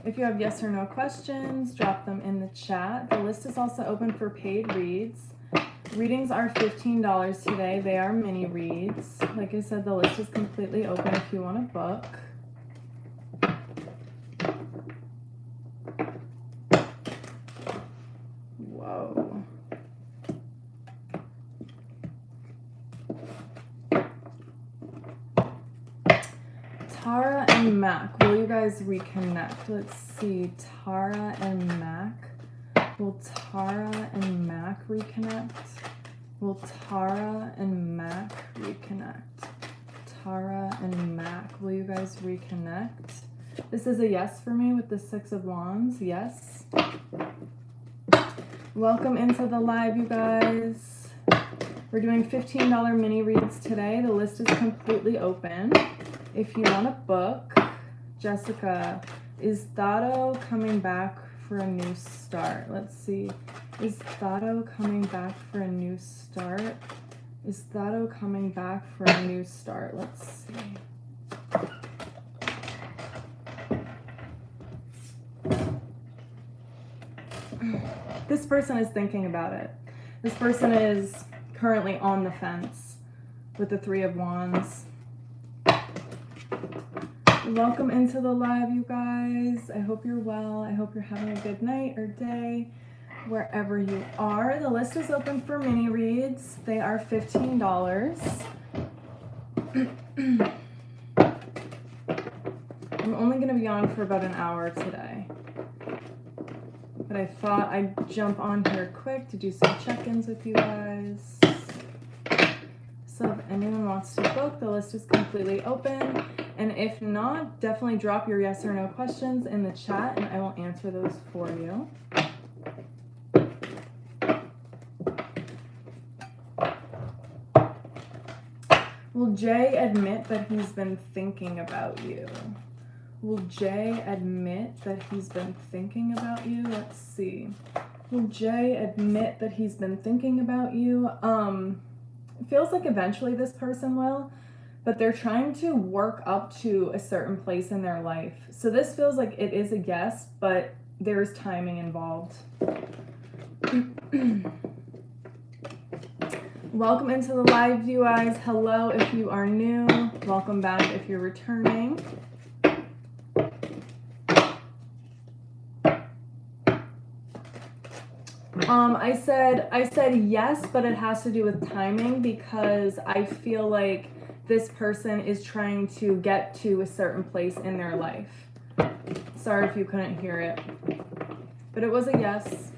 If you have yes or no questions, drop them in the chat. The list is also open for paid reads. Readings are $15 today. They are mini reads. Like I said, the list is completely open if you want to book. Whoa. Tara and Mac, will you guys reconnect? Let's see, Tara and Mac. Will Tara and Mac reconnect? Will Tara and Mac reconnect? Tara and Mac, will you guys reconnect? This is a yes for me with the Six of Wands, yes. Welcome into the live, you guys. We're doing $15 mini reads today. The list is completely open. If you want to book, Jessica, is Thado coming back for a new start? Let's see. Is Thado coming back for a new start? Is Thado coming back for a new start? Let's see. This person is thinking about it. This person is currently on the fence with the Three of Wands. Welcome into the live, you guys. I hope you're well. I hope you're having a good night or day, wherever you are. The list is open for mini reads. They are $15. I'm only going to be on for about an hour today, but I thought I'd jump on here quick to do some check-ins with you guys. So if anyone wants to book, the list is completely open. And if not, definitely drop your yes or no questions in the chat and I will answer those for you. Will Jay admit that he's been thinking about you? Will Jay admit that he's been thinking about you? Let's see. Will Jay admit that he's been thinking about you? It feels like eventually this person will, but they're trying to work up to a certain place in their life. So this feels like it is a yes, but there's timing involved. Welcome into the live, you guys. Hello if you are new. Welcome back if you're returning. I said yes, but it has to do with timing because I feel like this person is trying to get to a certain place in their life. Sorry if you couldn't hear it, but it was a yes.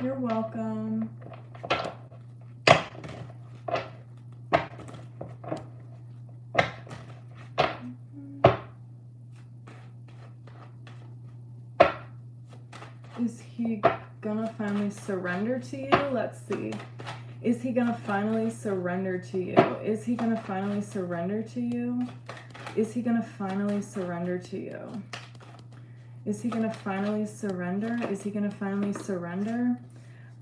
You're welcome. Is he gonna finally surrender to you? Let's see. Is he gonna finally surrender to you? Is he gonna finally surrender to you? Is he gonna finally surrender to you? Is he gonna finally surrender? Is he gonna finally surrender?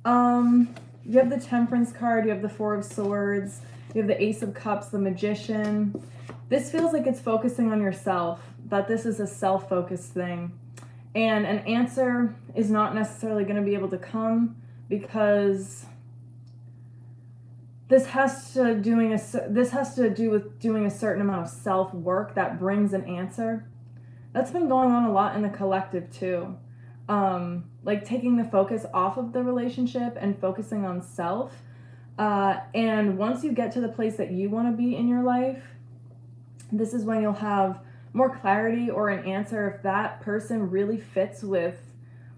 You have the Temperance card, you have the Four of Swords, you have the Ace of Cups, the Magician. This feels like it's focusing on yourself, that this is a self-focused thing. And an answer is not necessarily going to be able to come because this has to do with doing a certain amount of self-work that brings an answer. That's been going on a lot in the collective too. Like taking the focus off of the relationship and focusing on self. And once you get to the place that you want to be in your life, this is when you'll have more clarity or an answer if that person really fits with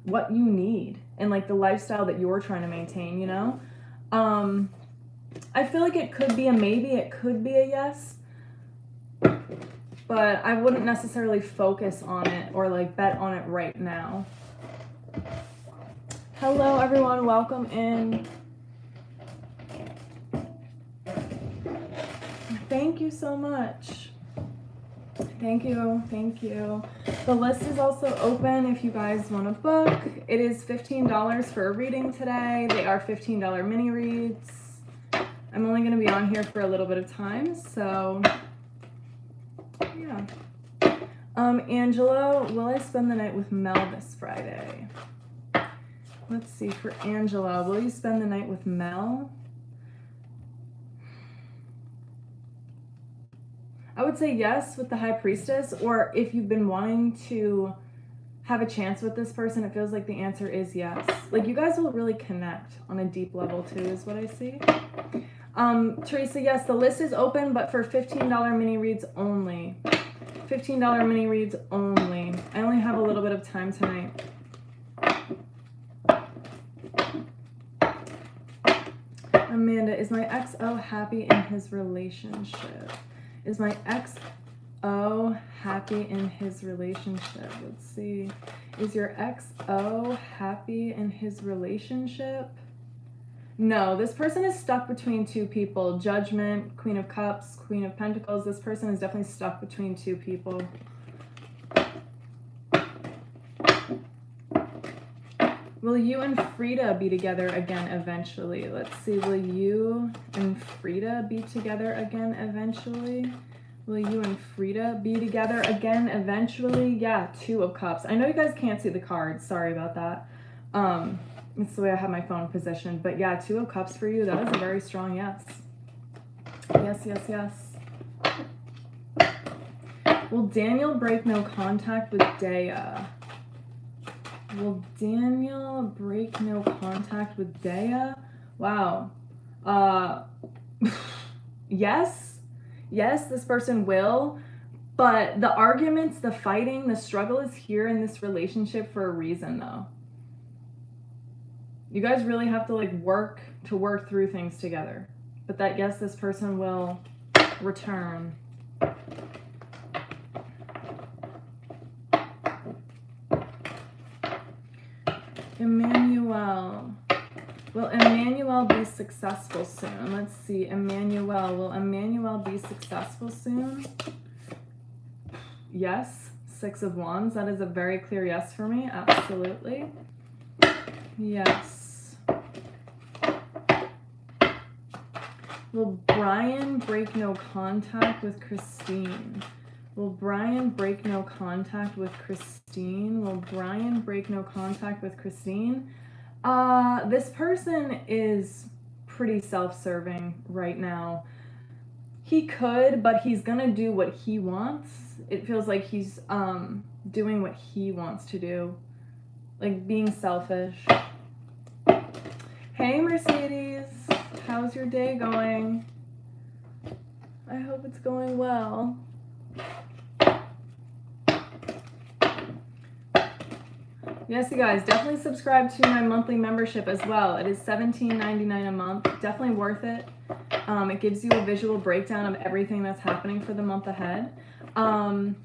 what you need and like the lifestyle that you're trying to maintain, you know? I feel like it could be a maybe, it could be a yes, but I wouldn't necessarily focus on it or like bet on it right now. Hello everyone, welcome in. Thank you so much. Thank you. The list is also open if you guys want to book. It is $15 for a reading today. They are $15 mini reads. I'm only going to be on here for a little bit of time, so yeah. Angela, will I spend the night with Mel this Friday? Let's see, for Angela, will you spend the night with Mel? I would say yes with the High Priestess, or if you've been wanting to have a chance with this person, it feels like the answer is yes. Like, you guys will really connect on a deep level too, is what I see. Teresa, yes, the list is open, but for $15 mini reads only. $15 mini reads only. I only have a little bit of time tonight. Amanda, is my XO happy in his relationship? Is my XO happy in his relationship? Let's see. Is your XO happy in his relationship? No, this person is stuck between two people. Judgment, Queen of Cups, Queen of Pentacles. This person is definitely stuck between two people. Will you and Frida be together again eventually? Let's see. Will you and Frida be together again eventually? Will you and Frida be together again eventually? Yeah, Two of Cups. I know you guys can't see the cards. Sorry about that. It's the way I have my phone positioned. But yeah, Two of Cups for you. That is a very strong yes. Yes, yes, yes. Will Daniel break no contact with Dea? Will Daniel break no contact with Dea? Wow. Yes. Yes, this person will. But the arguments, the fighting, the struggle is here in this relationship for a reason, though. You guys really have to like work through things together. But that, yes, this person will return. Emmanuel. Will Emmanuel be successful soon? Let's see. Emmanuel. Will Emmanuel be successful soon? Yes. Six of Wands. That is a very clear yes for me. Absolutely. Yes. Will Brian break no contact with Christine? Will Brian break no contact with Christine? Will Brian break no contact with Christine? This person is pretty self-serving right now. He could, but he's gonna do what he wants. It feels like he's doing what he wants to do. Like being selfish. Hey Mercedes, how's your day going? I hope it's going well. Yes, you guys, definitely subscribe to my monthly membership as well. It is $17.99 a month. Definitely worth it. It gives you a visual breakdown of everything that's happening for the month ahead. And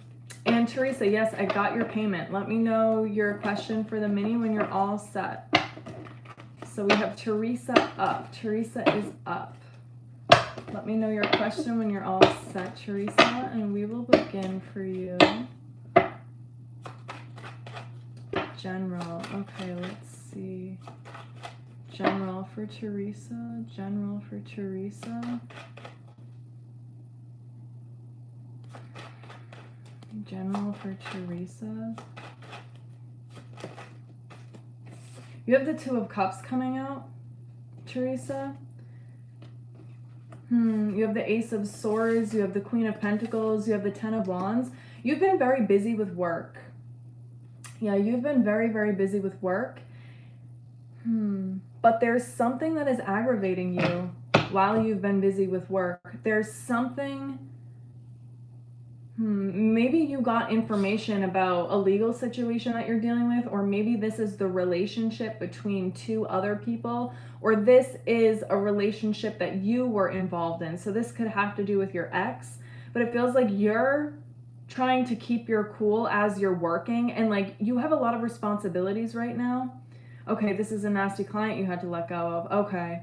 Teresa, yes, I got your payment. Let me know your question for the mini when you're all set. So we have Teresa up. Teresa is up. Let me know your question when you're all set, Teresa, and we will begin for you. General. Okay, let's see. General for Teresa. General for Teresa. General for Teresa. You have the Two of Cups coming out, Teresa. You have the Ace of Swords. You have the Queen of Pentacles. You have the Ten of Wands. You've been very busy with work. Yeah, you've been very, very busy with work. But there's something that is aggravating you while you've been busy with work. There's something... maybe you got information about a legal situation that you're dealing with, or maybe this is the relationship between two other people, or this is a relationship that you were involved in. So this could have to do with your ex, but it feels like you're trying to keep your cool as you're working, and like you have a lot of responsibilities right now. Okay, this is a nasty client you had to let go of. Okay.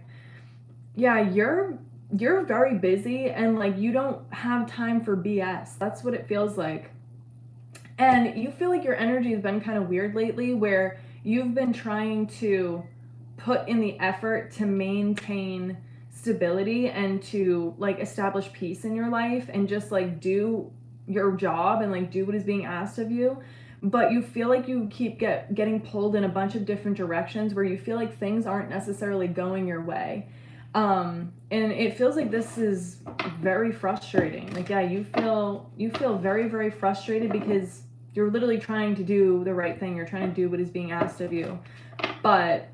Yeah, you're very busy and like you don't have time for BS. That's what it feels like. And you feel like your energy has been kind of weird lately, where you've been trying to put in the effort to maintain stability and to like establish peace in your life and just like do your job and like do what is being asked of you. But you feel like you keep getting pulled in a bunch of different directions where you feel like things aren't necessarily going your way. And it feels like this is very frustrating. Like, yeah, you feel very, very frustrated because you're literally trying to do the right thing. You're trying to do what is being asked of you. But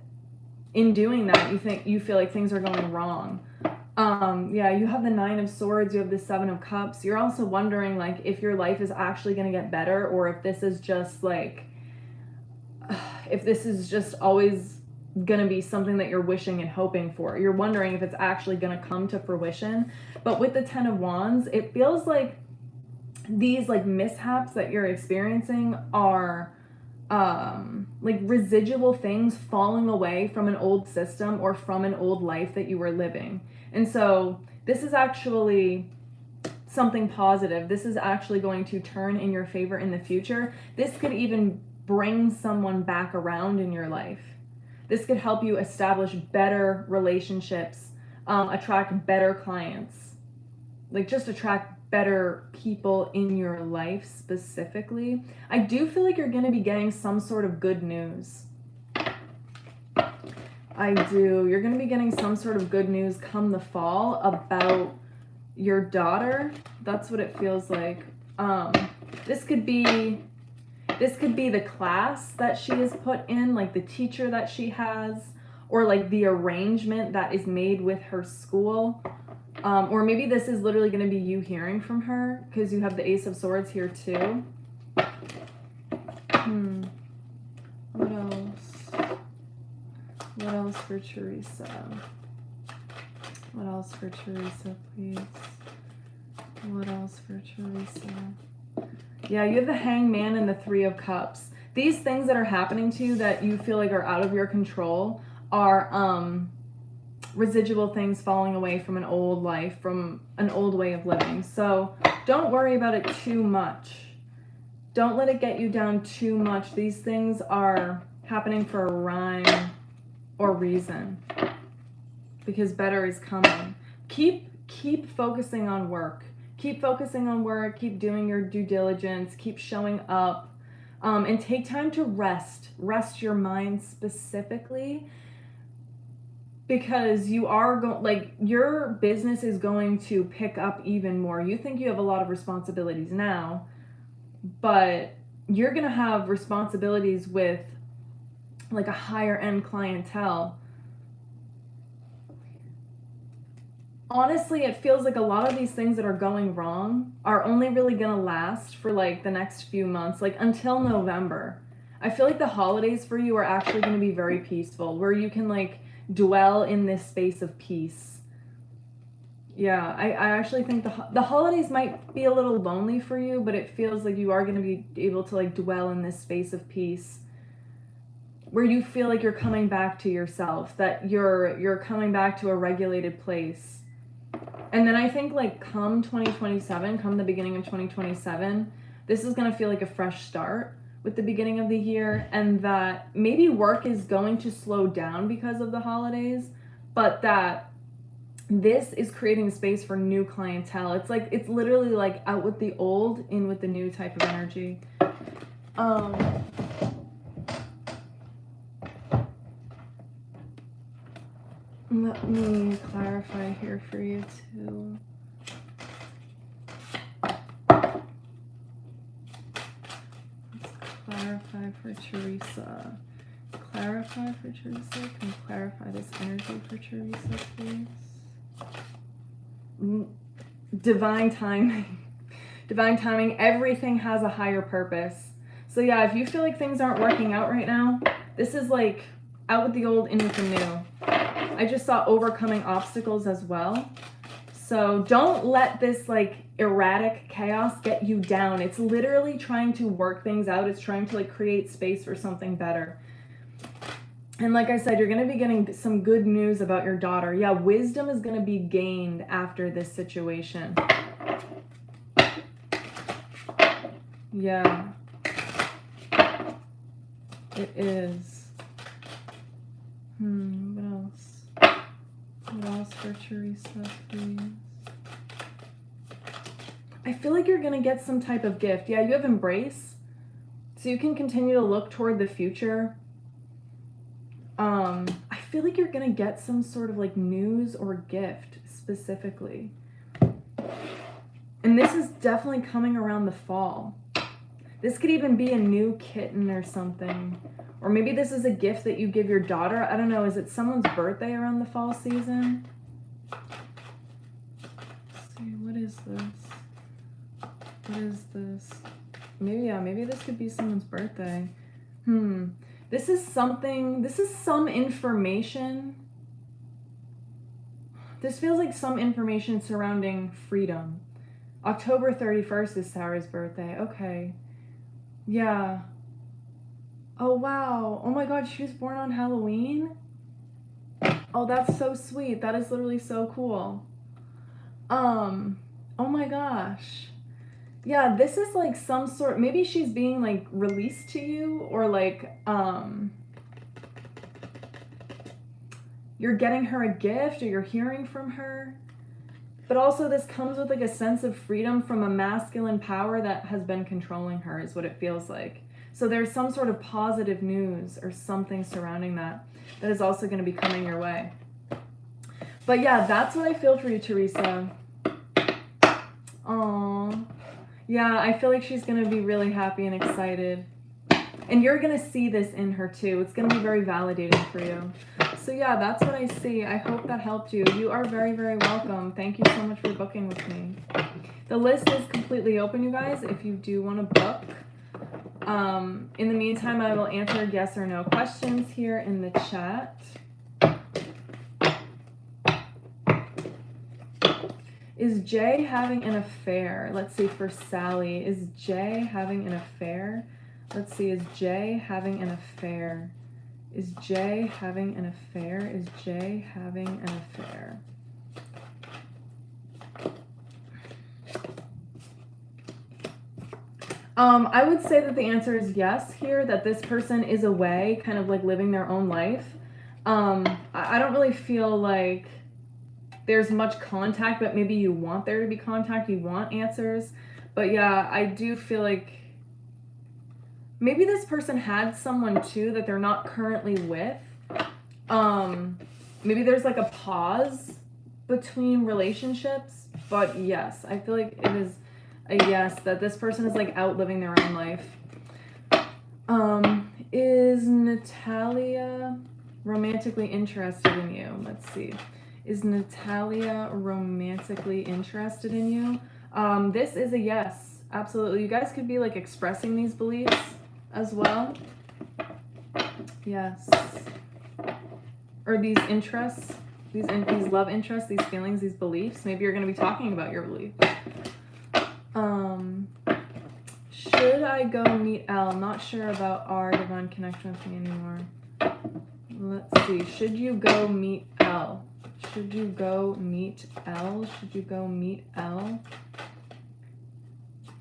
in doing that, you feel like things are going wrong. Yeah, you have the 9 of Swords, you have the 7 of Cups. You're also wondering like if your life is actually going to get better, or if this is just like, if this is just always going to be something that you're wishing and hoping for. You're wondering if it's actually going to come to fruition. But with the 10 of Wands, it feels like these like mishaps that you're experiencing are like residual things falling away from an old system or from an old life that you were living. And so this is actually something positive. This is actually going to turn in your favor in the future. This could even bring someone back around in your life. This could help you establish better relationships, attract better clients, like just attract better people in your life specifically. I do feel like you're going to be getting some sort of good news. I do. You're going to be getting some sort of good news come the fall about your daughter. That's what it feels like. This could be the class that she is put in, like the teacher that she has, or like the arrangement that is made with her school. Or maybe this is literally going to be you hearing from her, because you have the Ace of Swords here too. What else? What else for Teresa? What else for Teresa, please? What else for Teresa? Yeah, you have the Hangman and the 3 of Cups. These things that are happening to you that you feel like are out of your control are residual things falling away from an old life, from an old way of living. So don't worry about it too much. Don't let it get you down too much. These things are happening for a rhyme or reason, because better is coming. Keep focusing on work. Keep focusing on work. Keep doing your due diligence. Keep showing up, and take time to rest. Rest your mind specifically, because you are your business is going to pick up even more. You think you have a lot of responsibilities now, but you're going to have responsibilities with like a higher end clientele. Honestly, it feels like a lot of these things that are going wrong are only really going to last for like the next few months, like until November. I feel like the holidays for you are actually going to be very peaceful, where you can like dwell in this space of peace. Yeah, I actually think the holidays might be a little lonely for you, but it feels like you are going to be able to like dwell in this space of peace, where you feel like you're coming back to yourself, that you're coming back to a regulated place. And then I think like come 2027, come the beginning of 2027, this is going to feel like a fresh start with the beginning of the year, and that maybe work is going to slow down because of the holidays, but that this is creating space for new clientele. It's literally like out with the old, in with the new type of energy. Let me clarify here for you too. Clarify for Teresa. Clarify for Teresa. Can you clarify this energy for Teresa, please? Divine timing. Divine timing. Everything has a higher purpose. So yeah, if you feel like things aren't working out right now, this is like out with the old, in with the new. I just saw overcoming obstacles as well. So don't let this like erratic chaos get you down. It's literally trying to work things out. It's trying to like create space for something better. And like I said, you're going to be getting some good news about your daughter. Yeah, wisdom is going to be gained after this situation. Yeah. It is. What else? What else for Teresa, please? I feel like you're going to get some type of gift. Yeah, you have embrace. So you can continue to look toward the future. I feel like you're going to get some sort of like news or gift specifically. And this is definitely coming around the fall. This could even be a new kitten or something. Or maybe this is a gift that you give your daughter. I don't know. Is it someone's birthday around the fall season? Let's see, what is this? What is this? Maybe, yeah, maybe this could be someone's birthday. This is something, this is some information. This feels like some information surrounding freedom. October 31st is Sarah's birthday. Okay. Yeah. Oh, wow. Oh my God, she was born on Halloween? Oh, that's so sweet. That is literally so cool. Oh my gosh. Yeah, this is like some sort, maybe she's being like released to you, or like, you're getting her a gift, or you're hearing from her. But also this comes with like a sense of freedom from a masculine power that has been controlling her, is what it feels like. So there's some sort of positive news or something surrounding that that is also going to be coming your way. But yeah, that's what I feel for you, Teresa. Aww. Yeah, I feel like she's going to be really happy and excited. And you're going to see this in her too. It's going to be very validating for you. So yeah, that's what I see. I hope that helped you. You are very, very welcome. Thank you so much for booking with me. The list is completely open, you guys, if you do want to book. In the meantime, I will answer yes or no questions here in the chat. Is Jay having an affair? Let's see, for Sally. Is Jay having an affair? Let's see, is Jay having an affair? Is Jay having an affair? Is Jay having an affair? I would say that the answer is yes here, that this person is away, kind of like living their own life. I don't really feel like there's much contact, but maybe you want there to be contact, you want answers. But yeah, I do feel like maybe this person had someone too that they're not currently with. Maybe there's like a pause between relationships, but yes, I feel like it is a yes, that this person is like out living their own life. Is Natalia romantically interested in you? Let's see. Is Natalia romantically interested in you? This is a yes, absolutely. You guys could be like expressing these beliefs as well. Yes. Or these interests, these love interests, these feelings, these beliefs. Maybe you're going to be talking about your beliefs. Should I go meet Elle? Not sure about our divine connection with me anymore. Let's see. Should you go meet Elle? Should you go meet Elle? Should you go meet Elle?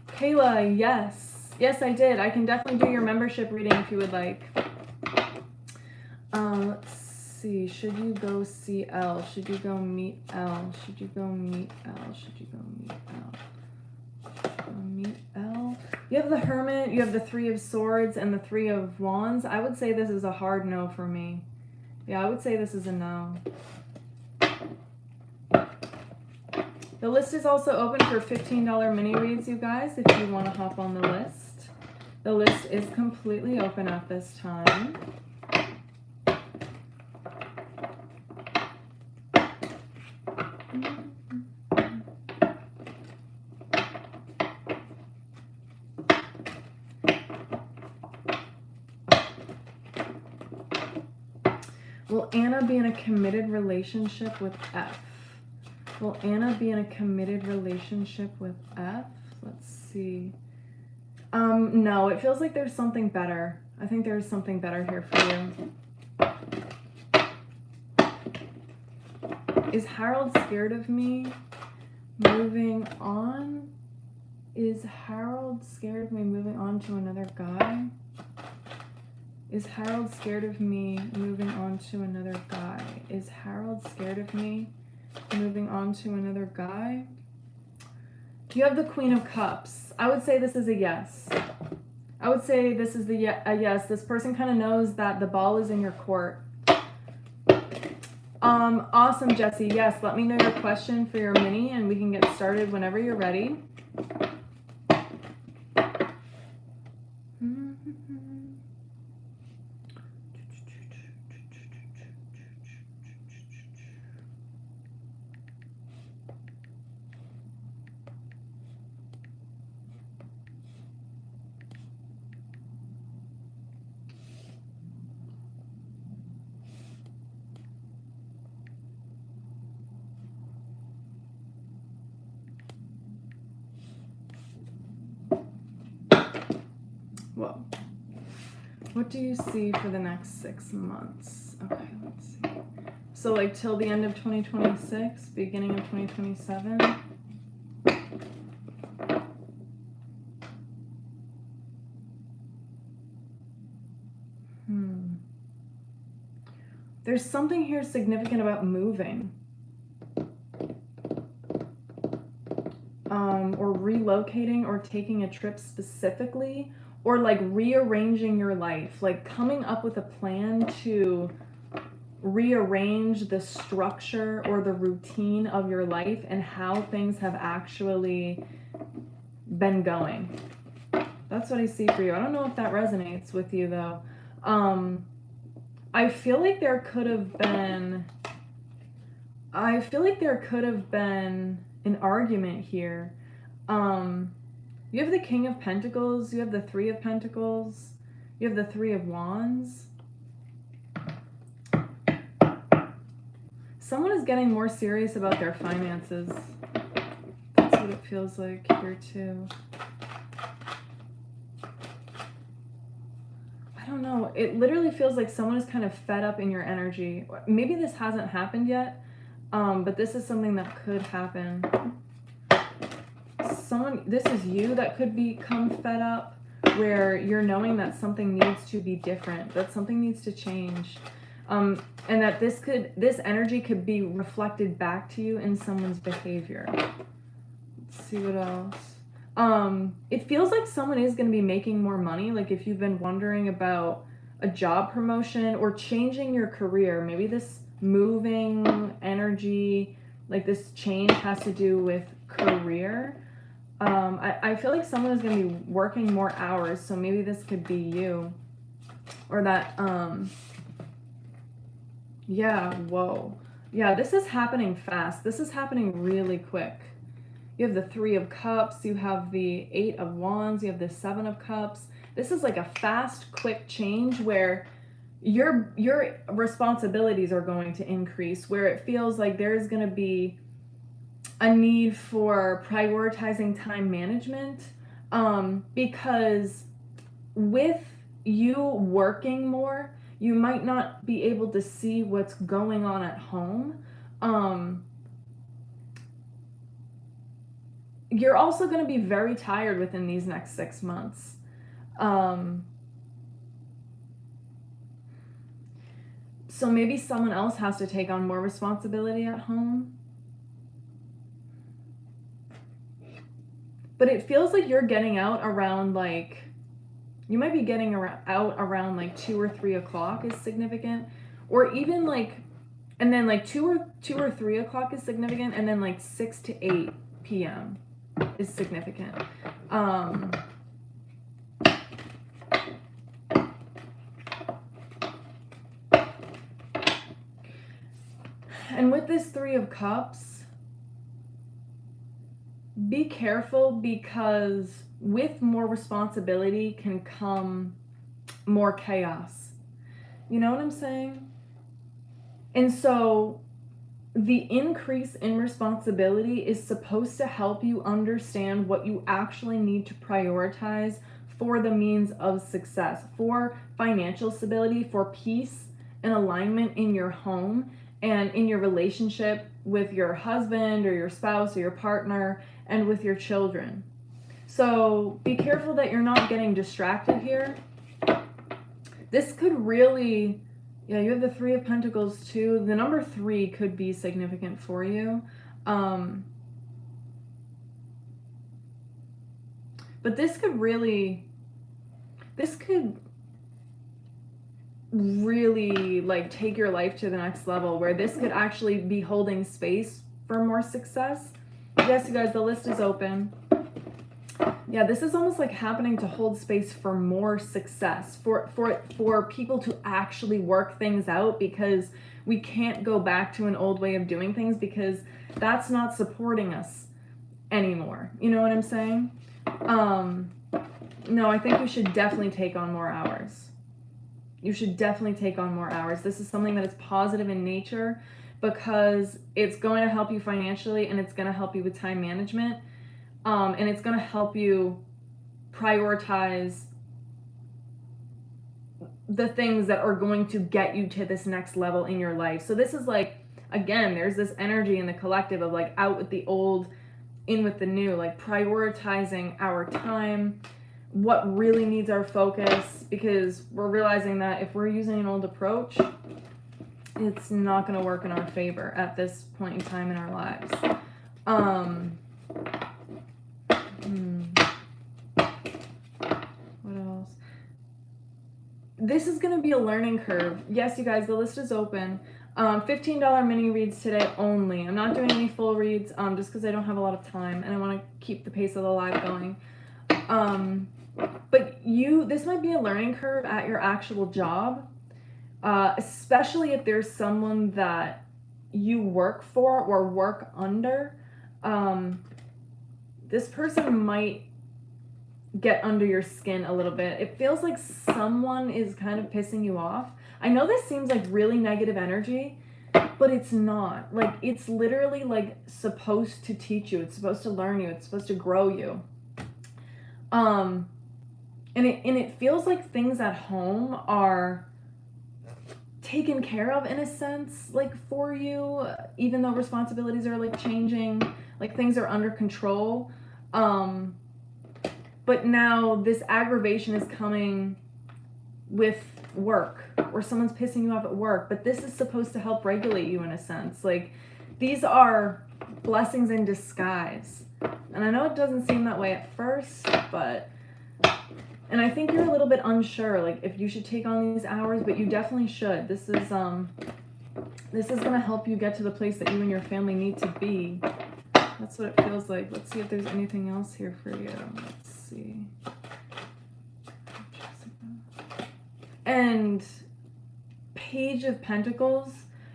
Kayla, yes. Yes, I did. I can definitely do your membership reading if you would like. Let's see. Should you go see Elle? Should you go meet Elle? Should you go meet Elle? Should you go meet Elle? Meet Elle. You have the Hermit, you have the Three of Swords, and the Three of Wands. I would say this is a hard no for me. Yeah, I would say this is a no. The list is also open for $15 mini reads, you guys, if you want to hop on the list. The list is completely open at this time. Will Anna be in a committed relationship with F? Will Anna be in a committed relationship with F? Let's see. No, it feels like there's something better. I think there's something better here for you. Is Harold scared of me? Moving on? Is Harold scared of me moving on to another guy? Is Harold scared of me moving on to another guy? Is Harold scared of me moving on to another guy? You have the Queen of Cups. I would say this is a yes. I would say this is a yes. This person kind of knows that the ball is in your court. Awesome, Jesse. Yes, let me know your question for your mini and we can get started whenever you're ready. Whoa. What do you see for the next 6 months? Okay, let's see. So like till the end of 2026, beginning of 2027. There's something here significant about moving. Or relocating or taking a trip specifically, or like rearranging your life, like coming up with a plan to rearrange the structure or the routine of your life and how things have actually been going. That's what I see for you. I don't know if that resonates with you though. I feel like there could have been an argument here. You have the King of Pentacles, you have the Three of Pentacles, you have the Three of Wands. Someone is getting more serious about their finances. That's what it feels like here too. I don't know. It literally feels like someone is kind of fed up in your energy. Maybe this hasn't happened yet, but this is something that could happen. This is you that could become fed up, where you're knowing that something needs to be different, that something needs to change, and that this energy could be reflected back to you in someone's behavior. Let's see what else. It feels like someone is going to be making more money. Like if you've been wondering about a job promotion or changing your career, maybe this moving energy, like this change has to do with career. I feel like someone is going to be working more hours, so maybe this could be you. Or that, yeah, whoa. Yeah, this is happening fast. This is happening really quick. You have the Three of Cups, you have the Eight of Wands, you have the Seven of Cups. This is like a fast, quick change where your responsibilities are going to increase, where it feels like there's going to be a need for prioritizing time management, because with you working more, you might not be able to see what's going on at home. You're also going to be very tired within these next 6 months. So maybe someone else has to take on more responsibility at home. But it feels like you're getting out around like, you might be getting out around like 2 or 3 o'clock is significant. Or even like, and then like 2 or 3 o'clock is significant. And then like 6 to 8 p.m. is significant. And with this Three of Cups, be careful, because with more responsibility can come more chaos. You know what I'm saying? And so the increase in responsibility is supposed to help you understand what you actually need to prioritize for the means of success, for financial stability, for peace and alignment in your home and in your relationship with your husband or your spouse or your partner and with your children. So be careful that you're not getting distracted here. This could really, yeah, you have the Three of Pentacles too. The number 3 could be significant for you. But this could really like take your life to the next level, where this could actually be holding space for more success. Yes, you guys, the list is open. Yeah, this is almost like happening to hold space for more success, for people to actually work things out, because we can't go back to an old way of doing things, because that's not supporting us anymore. You know what I'm saying? No, I think you should definitely take on more hours. You should definitely take on more hours. This is something that is positive in nature, because it's going to help you financially, and it's going to help you with time management. And it's going to help you prioritize the things that are going to get you to this next level in your life. So this is like, again, there's this energy in the collective of like out with the old, in with the new, like prioritizing our time, what really needs our focus, because we're realizing that if we're using an old approach, it's not going to work in our favor at this point in time in our lives. What else? This is going to be a learning curve. Yes, you guys, the list is open. $15 mini reads today only. I'm not doing any full reads just because I don't have a lot of time and I want to keep the pace of the live going. But this might be a learning curve at your actual job, especially if there's someone that you work for or work under. This person might get under your skin a little bit. It feels like someone is kind of pissing you off. I know this seems like really negative energy, but it's not. Like, it's literally like supposed to teach you. It's supposed to learn you. It's supposed to grow you. And it feels like things at home are taken care of in a sense, like for you, even though responsibilities are like changing, like things are under control. But now this aggravation is coming with work, or someone's pissing you off at work, but this is supposed to help regulate you in a sense. Like, these are blessings in disguise. And I know it doesn't seem that way at first, and I think you're a little bit unsure, like, if you should take on these hours, but you definitely should. This is going to help you get to the place that you and your family need to be. That's what it feels like. Let's see if there's anything else here for you. Let's see. And Page of Pentacles.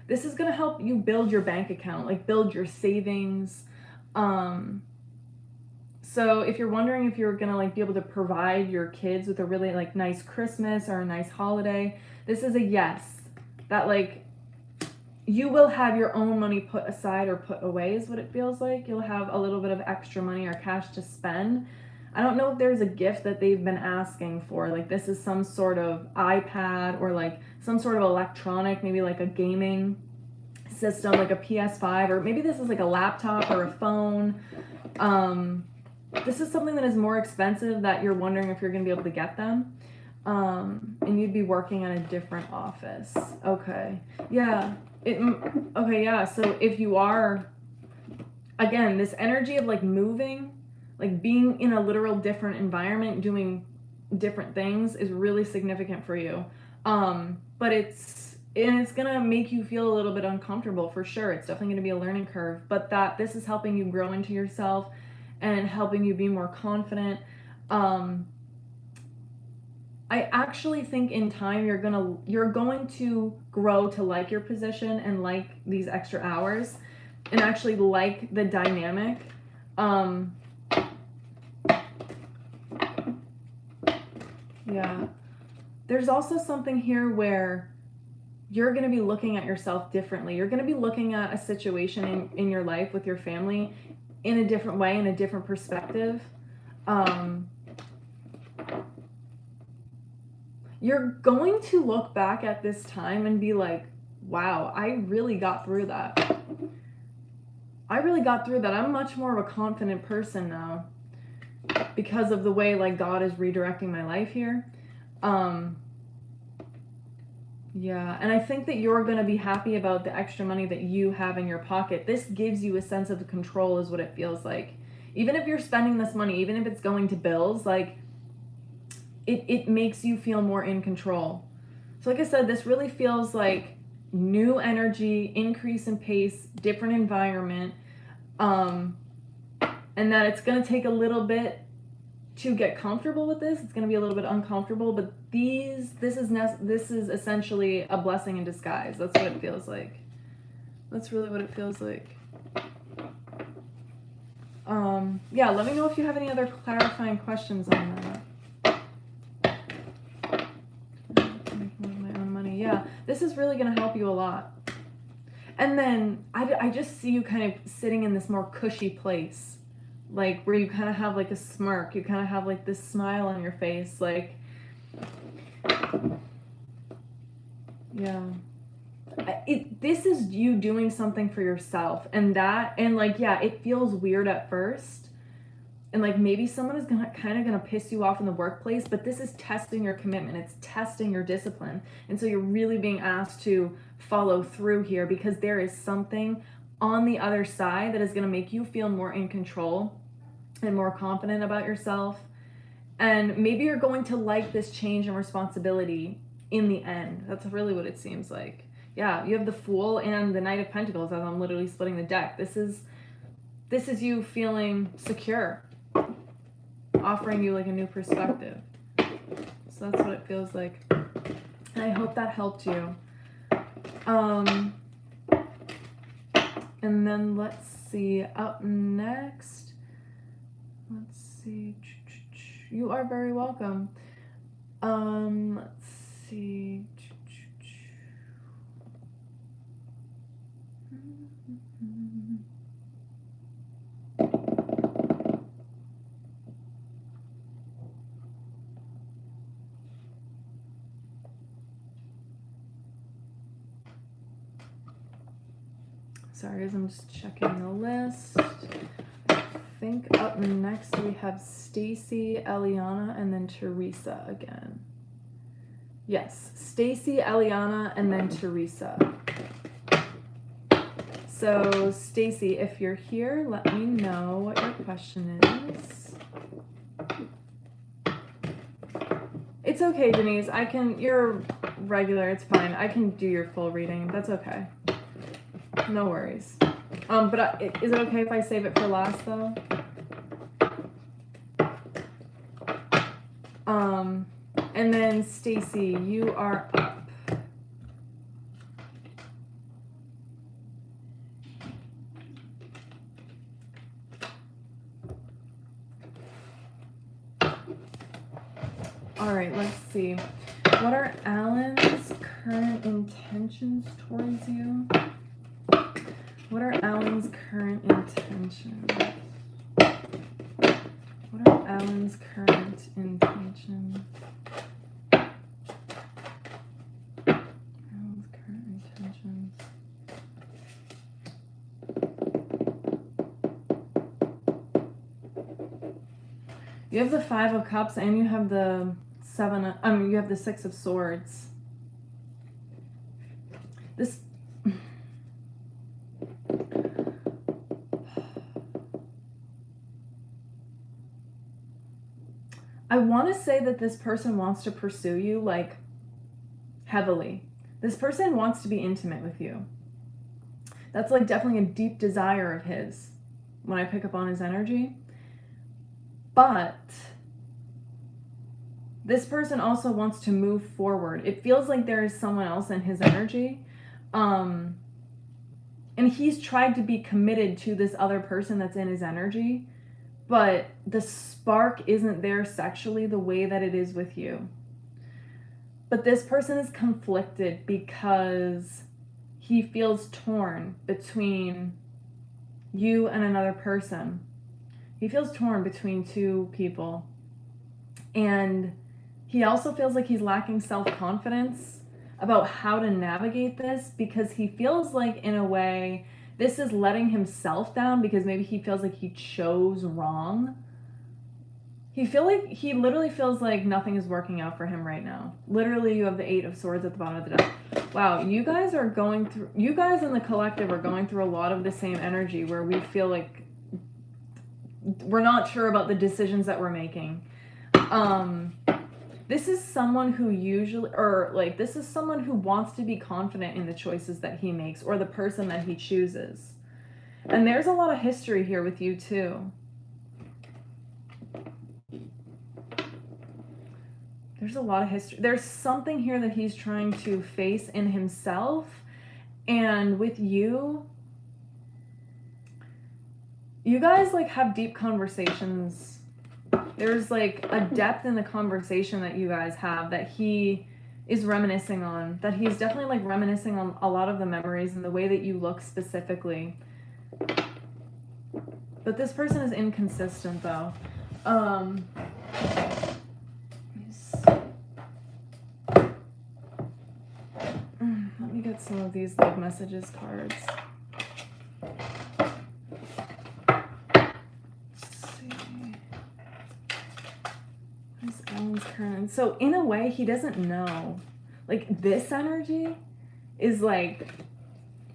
This is going to help you build your bank account, like build your savings. So if you're wondering if you're going to like be able to provide your kids with a really like nice Christmas or a nice holiday, this is a yes. That like you will have your own money put aside or put away is what it feels like. You'll have a little bit of extra money or cash to spend. I don't know if there's a gift that they've been asking for. Like, this is some sort of iPad or like some sort of electronic, maybe like a gaming system, like a PS5, or maybe this is like a laptop or a phone. This is something that is more expensive that you're wondering if you're going to be able to get them. And you'd be working at a different office. Okay. Yeah. Okay, yeah. So if you are, again, this energy of like moving, like being in a literal different environment, doing different things is really significant for you. But it's gonna make you feel a little bit uncomfortable for sure. It's definitely gonna be a learning curve, but this is helping you grow into yourself and helping you be more confident. I actually think in time you're going to grow to like your position and like these extra hours and actually like the dynamic. Yeah. There's also something here where you're going to be looking at yourself differently. You're going to be looking at a situation in your life with your family in a different way, in a different perspective. You're going to look back at this time and be like, wow, I really got through that. I'm much more of a confident person now because of the way like God is redirecting my life here. Yeah, and I think that you're going to be happy about the extra money that you have in your pocket. This gives you a sense of control is what it feels like. Even if you're spending this money, even if it's going to bills, like it makes you feel more in control. So like I said, this really feels like new energy, increase in pace, different environment, and that it's going to take a little bit to get comfortable with this. It's going to be a little bit uncomfortable, but this is essentially a blessing in disguise. That's what it feels like. That's really what it feels like. Yeah, let me know if you have any other clarifying questions on that. Making my own money. Yeah, this is really going to help you a lot. And then I just see you kind of sitting in this more cushy place, like where you kind of have like a smirk, you kind of have like this smile on your face, like, yeah. This is you doing something for yourself, and like, yeah, it feels weird at first, and like maybe someone is gonna piss you off in the workplace, but this is testing your commitment, it's testing your discipline, and so you're really being asked to follow through here, because there is something on the other side that is going to make you feel more in control and more confident about yourself. And maybe you're going to like this change and responsibility in the end. That's really what it seems like. Yeah, you have the Fool and the Knight of Pentacles as I'm literally splitting the deck. This is you feeling secure, offering you like a new perspective. So that's what it feels like. And I hope that helped you. And then let's see, up next, let's see, you are very welcome. Let's see. Sorry, as I'm just checking the list. I think up next we have Stacy, Eliana, and then Teresa again. Yes, Stacy, Eliana, and then Teresa. So, Stacy, if you're here, let me know what your question is. It's okay, Denise. You're regular, it's fine. I can do your full reading. That's okay. No worries. But is it okay if I save it for last, though? And then Stacy, you are up. All right, let's see. What are Alan's current intentions towards you? What are Alan's current intentions? What are Alan's current intentions? Alan's current intentions. You have the Five of Cups and you have the you have the Six of Swords. This I want to say that this person wants to pursue you, like, heavily. This person wants to be intimate with you. That's, like, definitely a deep desire of his when I pick up on his energy. But this person also wants to move forward. It feels like there is someone else in his energy. And he's tried to be committed to this other person that's in his energy. But the spark isn't there sexually the way that it is with you. But this person is conflicted because he feels torn between you and another person. He feels torn between two people. And he also feels like he's lacking self-confidence about how to navigate this, because he feels like, in a way, this is letting himself down because maybe he feels like he chose wrong. He literally feels like nothing is working out for him right now. Literally, you have the Eight of Swords at the bottom of the deck. Wow, you guys are going through, you guys in the collective are going through a lot of the same energy where we feel like we're not sure about the decisions that we're making. This is someone who usually, or like, this is someone who wants to be confident in the choices that he makes or the person that he chooses. And there's a lot of history here with you too. There's a lot of history. There's something here that he's trying to face in himself. And with you, you guys like have deep conversations. There's like a depth in the conversation that you guys have that he is reminiscing on, that he's definitely like reminiscing on a lot of the memories and the way that you look specifically. But this person is inconsistent though. Let me get some of these like messages cards. Current. So in a way, he doesn't know. Like this energy is like,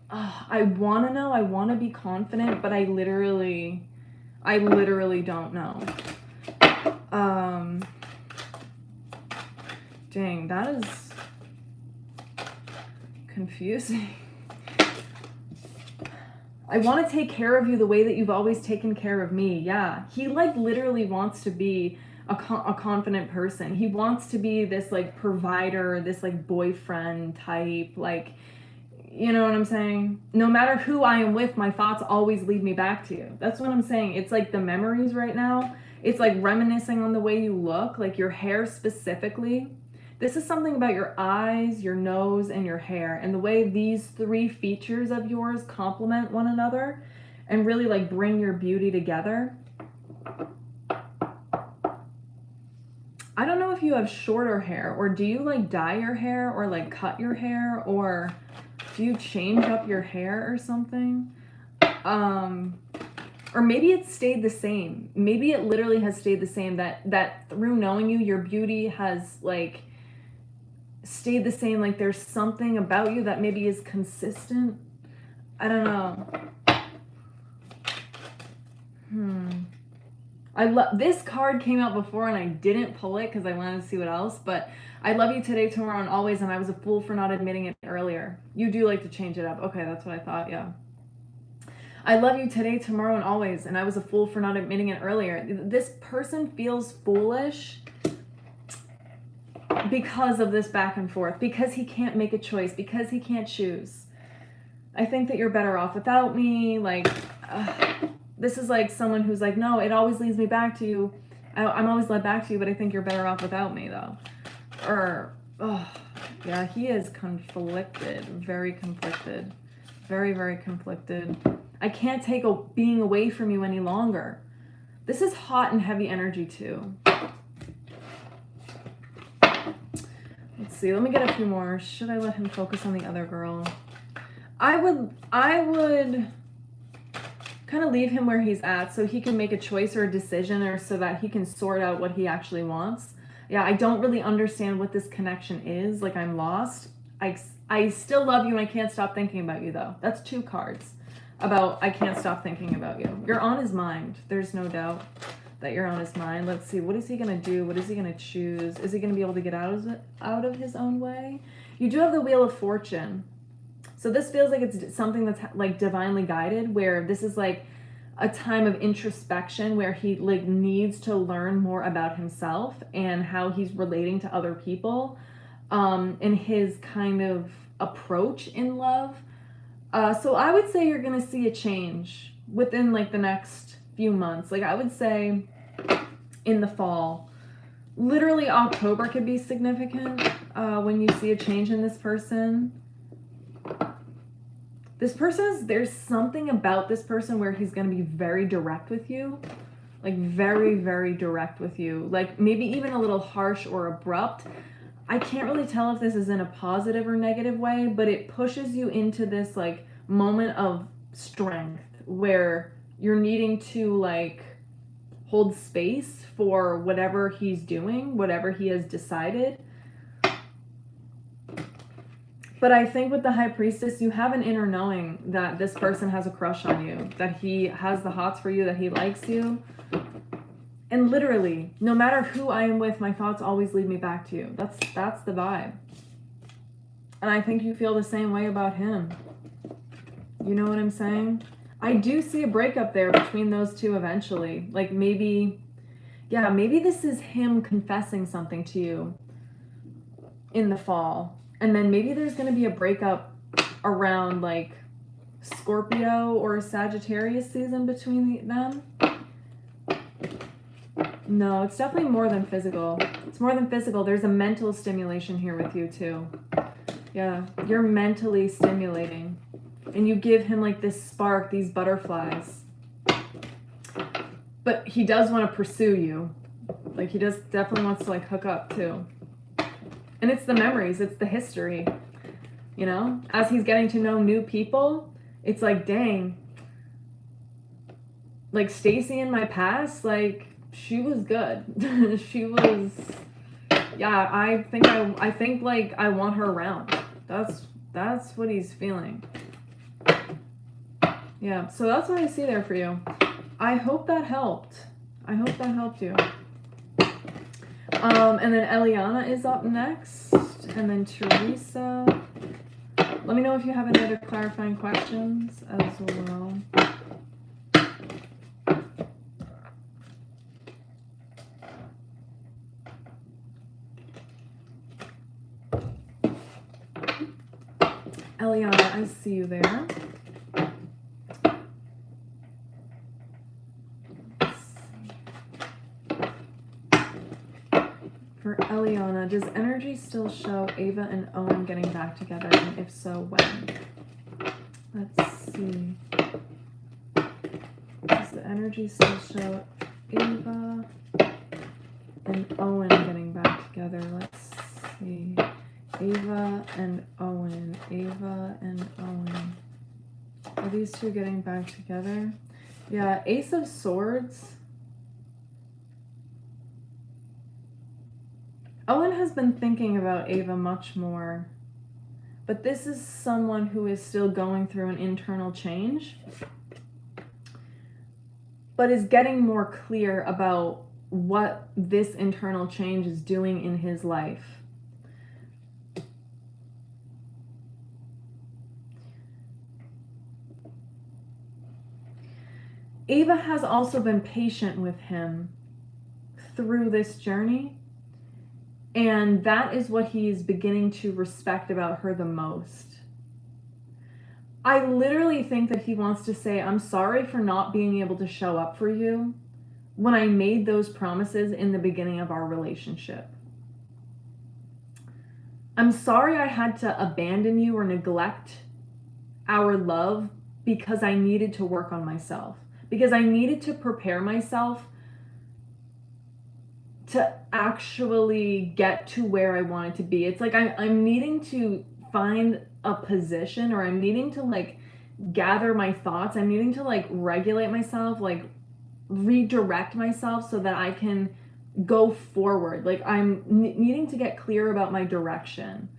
I want to know, I want to be confident, but I literally don't know. Dang, that is confusing. I want to take care of you the way that you've always taken care of me. Yeah, he like literally wants to be a confident person. He wants to be this like provider, this like boyfriend type, like, you know what I'm saying? No matter who I am with, my thoughts always lead me back to you. That's what I'm saying. It's like the memories right now. It's like reminiscing on the way you look, like your hair specifically. This is something about your eyes, your nose, and your hair, and the way these three features of yours complement one another and really like bring your beauty together. I don't know if you have shorter hair, or do you like dye your hair or like cut your hair, or do you change up your hair or something? Or maybe it stayed the same. Maybe it literally has stayed the same, that through knowing you, your beauty has like stayed the same. Like there's something about you that maybe is consistent. I don't know. This card came out before and I didn't pull it because I wanted to see what else, but I love you today, tomorrow, and always, and I was a fool for not admitting it earlier. You do like to change it up. Okay, that's what I thought, yeah. I love you today, tomorrow, and always, and I was a fool for not admitting it earlier. This person feels foolish because of this back and forth, because he can't make a choice, because he can't choose. I think that you're better off without me, like... This is like someone who's like, no, it always leads me back to you. I'm always led back to you, but I think you're better off without me, though. Or, yeah, he is conflicted. Very conflicted. Very, very conflicted. I can't take being away from you any longer. This is hot and heavy energy, too. Let's see. Let me get a few more. Should I let him focus on the other girl? I would kind of leave him where he's at so he can make a choice or a decision, or so that he can sort out what he actually wants. Yeah, I don't really understand what this connection is. Like, I'm lost. I still love you and I can't stop thinking about you, though. That's 2 cards about I can't stop thinking about you. You're on his mind. There's no doubt that you're on his mind. Let's see. What is he going to do? What is he going to choose? Is he going to be able to get out of his own way? You do have the Wheel of Fortune. So this feels like it's something that's like divinely guided, where this is like a time of introspection where he like needs to learn more about himself and how he's relating to other people, and his kind of approach in love. So I would say you're going to see a change within like the next few months. Like I would say in the fall. Literally October could be significant when you see a change in this person. There's something about this person where he's going to be very direct with you. Like very, very direct with you. Like maybe even a little harsh or abrupt. I can't really tell if this is in a positive or negative way, but it pushes you into this like moment of strength where you're needing to like hold space for whatever he's doing, whatever he has decided. But I think with the High Priestess, you have an inner knowing that this person has a crush on you, that he has the hots for you, that he likes you. And literally, no matter who I am with, my thoughts always lead me back to you. That's the vibe. And I think you feel the same way about him. You know what I'm saying? I do see a breakup there between those two eventually. Like maybe, yeah, maybe this is him confessing something to you in the fall. And then maybe there's going to be a breakup around like Scorpio or Sagittarius season between them. No, it's definitely more than physical. It's more than physical. There's a mental stimulation here with you too. Yeah, you're mentally stimulating. And you give him like this spark, these butterflies. But he does want to pursue you. Like he does definitely wants to like hook up too. And it's the memories, it's the history. You know, as he's getting to know new people, it's like, dang. Like Stacy in my past, like she was good. She was, yeah, I think like I want her around. That's what he's feeling. Yeah, so that's what I see there for you. I hope that helped. I hope that helped you. And then Eliana is up next, and then Teresa. Let me know if you have any other clarifying questions as well. Eliana, I see you there. For Eliana, does energy still show Ava and Owen getting back together? And if so, when? Let's see. Does the energy still show Ava and Owen getting back together? Let's see. Ava and Owen. Ava and Owen. Are these two getting back together? Yeah, Ace of Swords. Owen has been thinking about Ava much more, but this is someone who is still going through an internal change, but is getting more clear about what this internal change is doing in his life. Ava has also been patient with him through this journey. And that is what he is beginning to respect about her the most. I literally think that he wants to say, I'm sorry for not being able to show up for you when I made those promises in the beginning of our relationship. I'm sorry I had to abandon you or neglect our love because I needed to work on myself. Because I needed to prepare myself to actually get to where I wanted to be. It's like I'm needing to find a position, or I'm needing to like gather my thoughts. I'm needing to like regulate myself, like redirect myself so that I can go forward. Like I'm needing to get clear about my direction.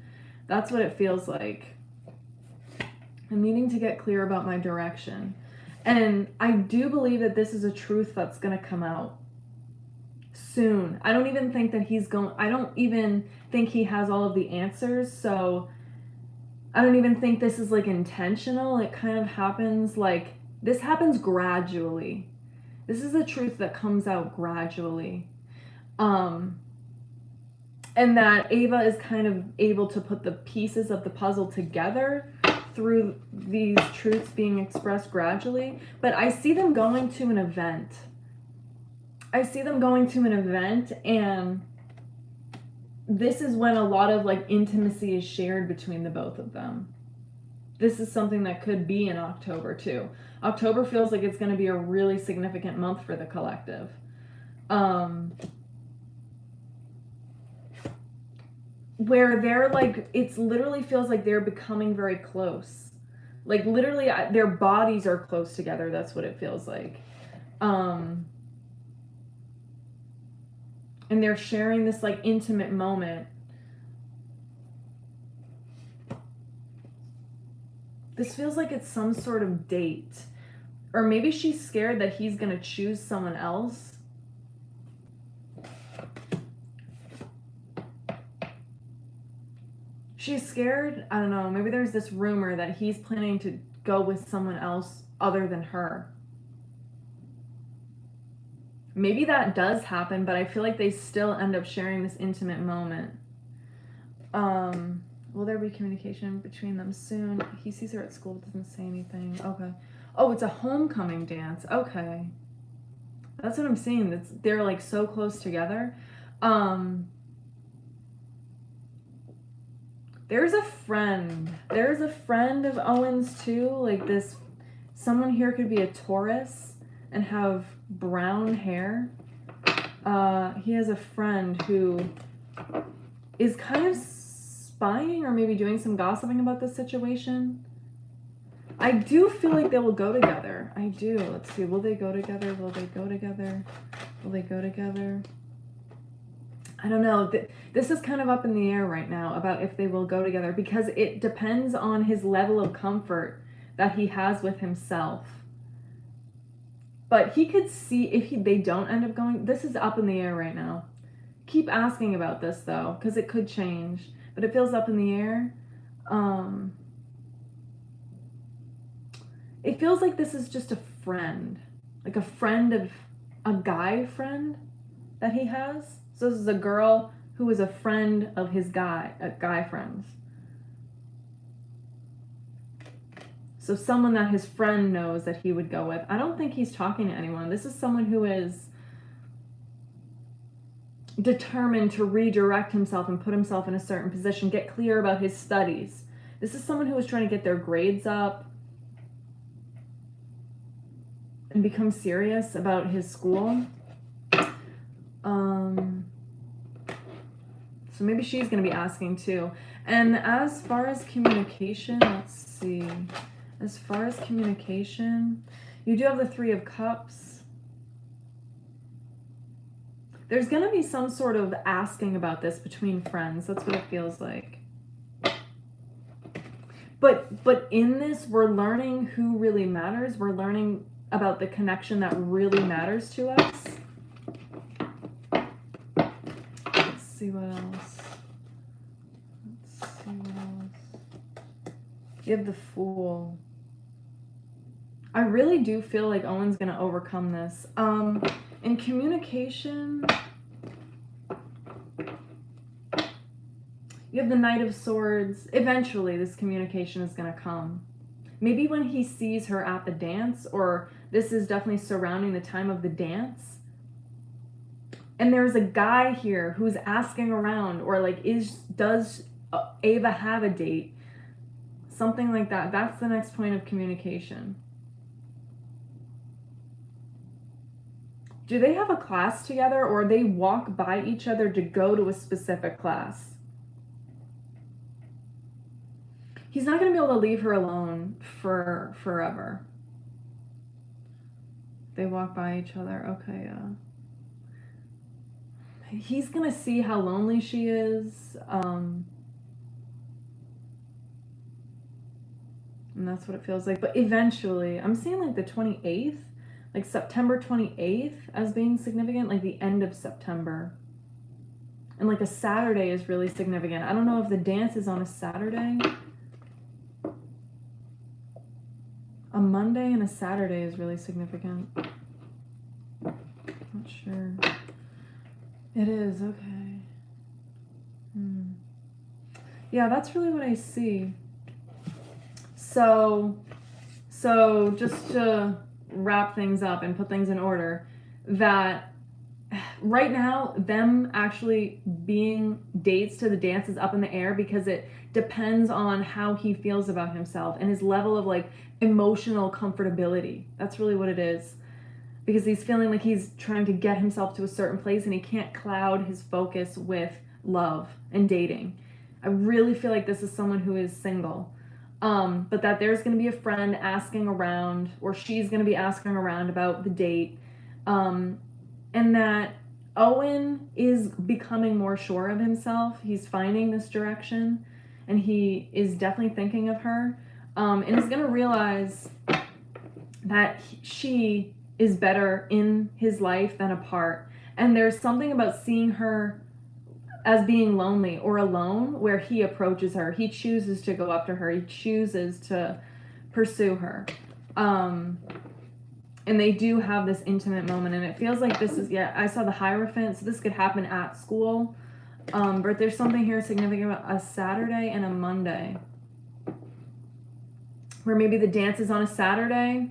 That's what it feels like. I'm needing to get clear about my direction. And I do believe that this is a truth that's going to come out soon. I don't even think that I don't even think he has all of the answers. So I don't even think this is like intentional. It kind of happens like, this happens gradually. This is a truth that comes out gradually. And that Ava is kind of able to put the pieces of the puzzle together through these truths being expressed gradually. But I see them going to an event. And this is when a lot of like intimacy is shared between the both of them. This is something that could be in October too. October feels like it's going to be a really significant month for the collective. Where they're like, it's literally feels like they're becoming very close. Like literally their bodies are close together. That's what it feels like. And they're sharing this like intimate moment. This feels like it's some sort of date. Or maybe she's scared that he's going to choose someone else. She's scared. I don't know. Maybe there's this rumor that he's planning to go with someone else other than her. Maybe that does happen, but I feel like they still end up sharing this intimate moment. Will there be communication between them soon? He sees her at school, doesn't say anything. Okay. Oh, it's a homecoming dance. Okay. That's what I'm seeing. They're like so close together. There's a friend. There's a friend of Owen's too. Like this, someone here could be a Taurus and have brown hair. He has a friend who is kind of spying or maybe doing some gossiping about this situation. I do feel like they will go together. I do. Let's see. Will they go together? Will they go together? Will they go together? I don't know. This is kind of up in the air right now about if they will go together because it depends on his level of comfort that he has with himself. But he could see if they don't end up going. This is up in the air right now. Keep asking about this though, because it could change. But it feels up in the air. It feels like this is just a friend. Like a friend of a guy friend that he has. So this is a girl who is a friend of his guy friends. So someone that his friend knows that he would go with. I don't think he's talking to anyone. This is someone who is determined to redirect himself and put himself in a certain position, get clear about his studies. This is someone who is trying to get their grades up and become serious about his school. So maybe she's going to be asking too. And as far as communication, let's see. As far as communication, you do have the 3 of Cups. There's going to be some sort of asking about this between friends. That's what it feels like. But in this, we're learning who really matters. We're learning about the connection that really matters to us. Let's see what else. Let's see what else. You have the Fool. I really do feel like Owen's going to overcome this. In communication, you have the Knight of Swords. Eventually, this communication is going to come. Maybe when he sees her at the dance, or this is definitely surrounding the time of the dance. And there's a guy here who's asking around, or like, does Ava have a date? Something like that. That's the next point of communication. Do they have a class together, or they walk by each other to go to a specific class? He's not going to be able to leave her alone for forever. They walk by each other. Okay, he's going to see how lonely she is. And that's what it feels like. But eventually, I'm seeing like the 28th, like September 28th as being significant, like the end of September. And like a Saturday is really significant. I don't know if the dance is on a Saturday. A Monday and a Saturday is really significant. Not sure. It is, okay. Yeah, that's really what I see. So just to wrap things up and put things in order, that right now, them actually being dates to the dance is up in the air because it depends on how he feels about himself and his level of like emotional comfortability. That's really what it is. Because he's feeling like he's trying to get himself to a certain place and he can't cloud his focus with love and dating. I really feel like this is someone who is single. But that there's going to be a friend asking around, or she's going to be asking around about the date. And that Owen is becoming more sure of himself. He's finding this direction and he is definitely thinking of her. and is going to realize that she is better in his life than apart. And there's something about seeing her as being lonely or alone where he approaches her. He chooses to go up to her. He chooses to pursue her. And they do have this intimate moment, and it feels like this is, yeah, I saw the Hierophant, so this could happen at school. But there's something here significant about a Saturday and a Monday, where maybe the dance is on a Saturday,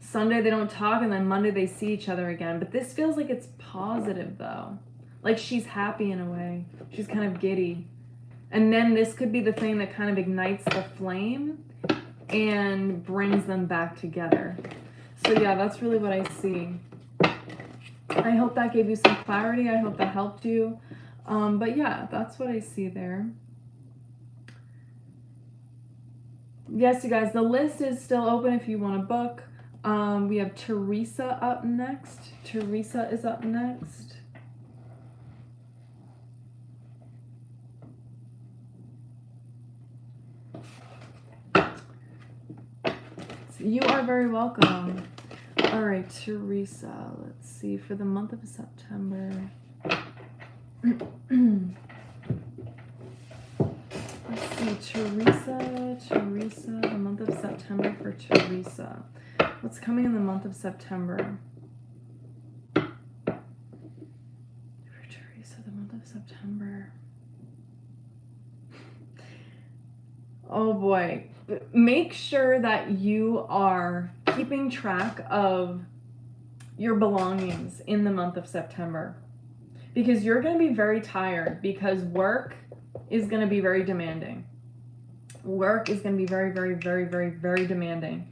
Sunday they don't talk, and then Monday they see each other again. But this feels like it's positive, though. Like she's happy in a way. She's kind of giddy. And then this could be the thing that kind of ignites the flame and brings them back together. So yeah, that's really what I see. I hope that gave you some clarity. I hope that helped you. But yeah, that's what I see there. Yes, you guys, the list is still open if you want to book. We have Teresa up next. Teresa is up next. You are very welcome. All right, Teresa, let's see, for the month of September. Let's see, Teresa, the month of September for Teresa. What's coming in the month of September? For Teresa, the month of September. Oh boy. Make sure that you are keeping track of your belongings in the month of September, because you're going to be very tired, because work is going to be very demanding. Work is going to be very, very, very, very, very demanding,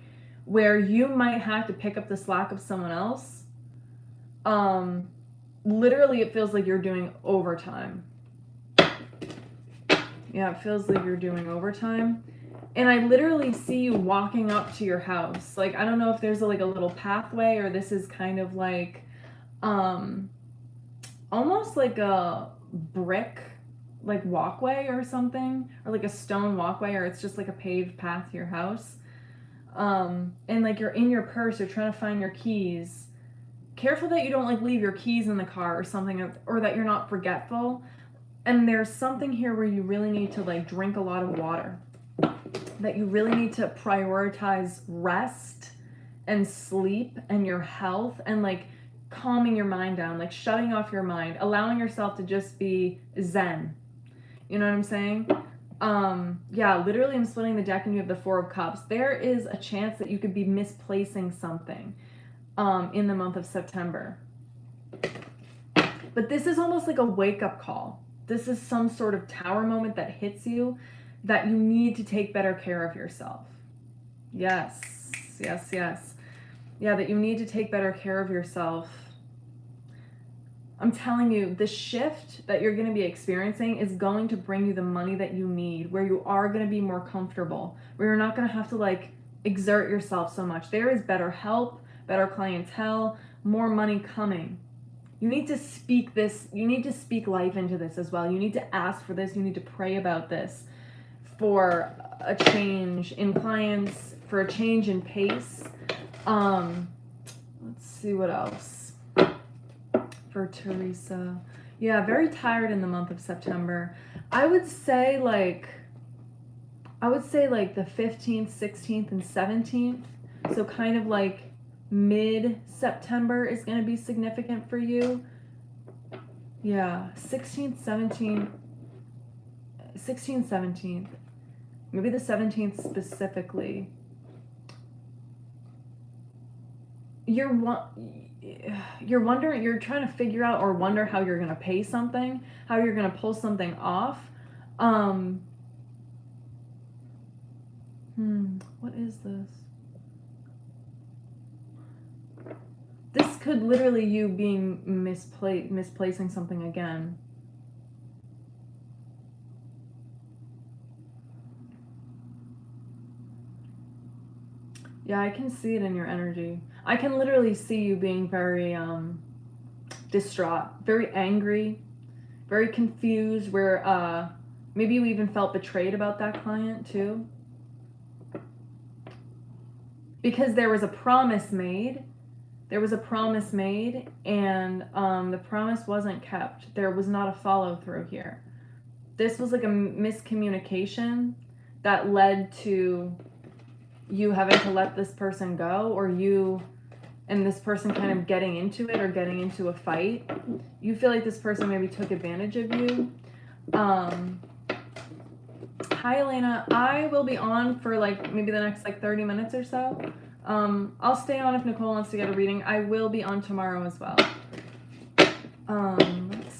where you might have to pick up the slack of someone else. Literally, it feels like you're doing overtime. Yeah, it feels like you're doing overtime. And I literally see you walking up to your house. Like, I don't know if there's a little pathway, or this is kind of like, almost like a brick, like walkway or something, or like a stone walkway, or it's just like a paved path to your house. And like you're in your purse, you're trying to find your keys. Careful that you don't like leave your keys in the car or something, or that you're not forgetful. And there's something here where you really need to like drink a lot of water. That you really need to prioritize rest and sleep and your health, and like calming your mind down, like shutting off your mind, allowing yourself to just be zen. You know what I'm saying? Yeah, literally I'm splitting the deck and you have the Four of Cups. There is a chance that you could be misplacing something in the month of September. But this is almost like a wake-up call. This is some sort of tower moment that hits you, that you need to take better care of yourself. Yes, yes, yes. Yeah, that you need to take better care of yourself. I'm telling you, the shift that you're going to be experiencing is going to bring you the money that you need, where you are going to be more comfortable, where you're not going to have to like exert yourself so much. There is better help, better clientele, more money coming. You need to speak this. You need to speak life into this as well. You need to ask for this. You need to pray about this for a change in clients, for a change in pace. Let's see what else for Teresa. Yeah, very tired in the month of September. I would say like the 15th, 16th, and 17th. So kind of like mid-September is going to be significant for you. Yeah, 16th, 17th, 16th, 17th. Maybe the 17th specifically. You're wondering, you're trying to figure out or wonder how you're going to pay something, how you're going to pull something off. What is this? This could literally you being misplacing something again. Yeah, I can see it in your energy. I can literally see you being very distraught, very angry, very confused, where maybe you even felt betrayed about that client too. because there was a promise made. There was a promise made, and the promise wasn't kept. There was not a follow through here. This was like a miscommunication that led to you having to let this person go, or you and this person kind of getting into it or getting into a fight. You feel like this person maybe took advantage of you. Hi, Elena. I will be on for like maybe the next like 30 minutes or so. I'll stay on if Nicole wants to get a reading. I will be on tomorrow as well. Let's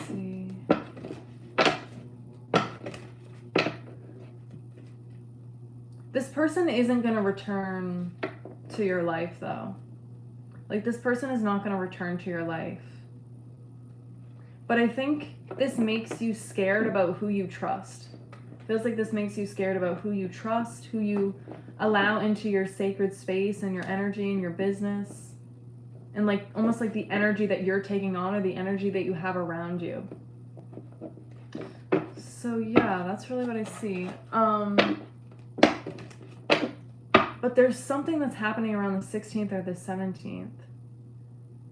see. This person isn't going to return to your life, though. Like, this person is not going to return to your life. But I think this makes you scared about who you trust. Feels like this makes you scared about who you trust, who you allow into your sacred space and your energy and your business. And like almost like the energy that you're taking on or the energy that you have around you. So yeah, that's really what I see. But there's something that's happening around the 16th or the 17th.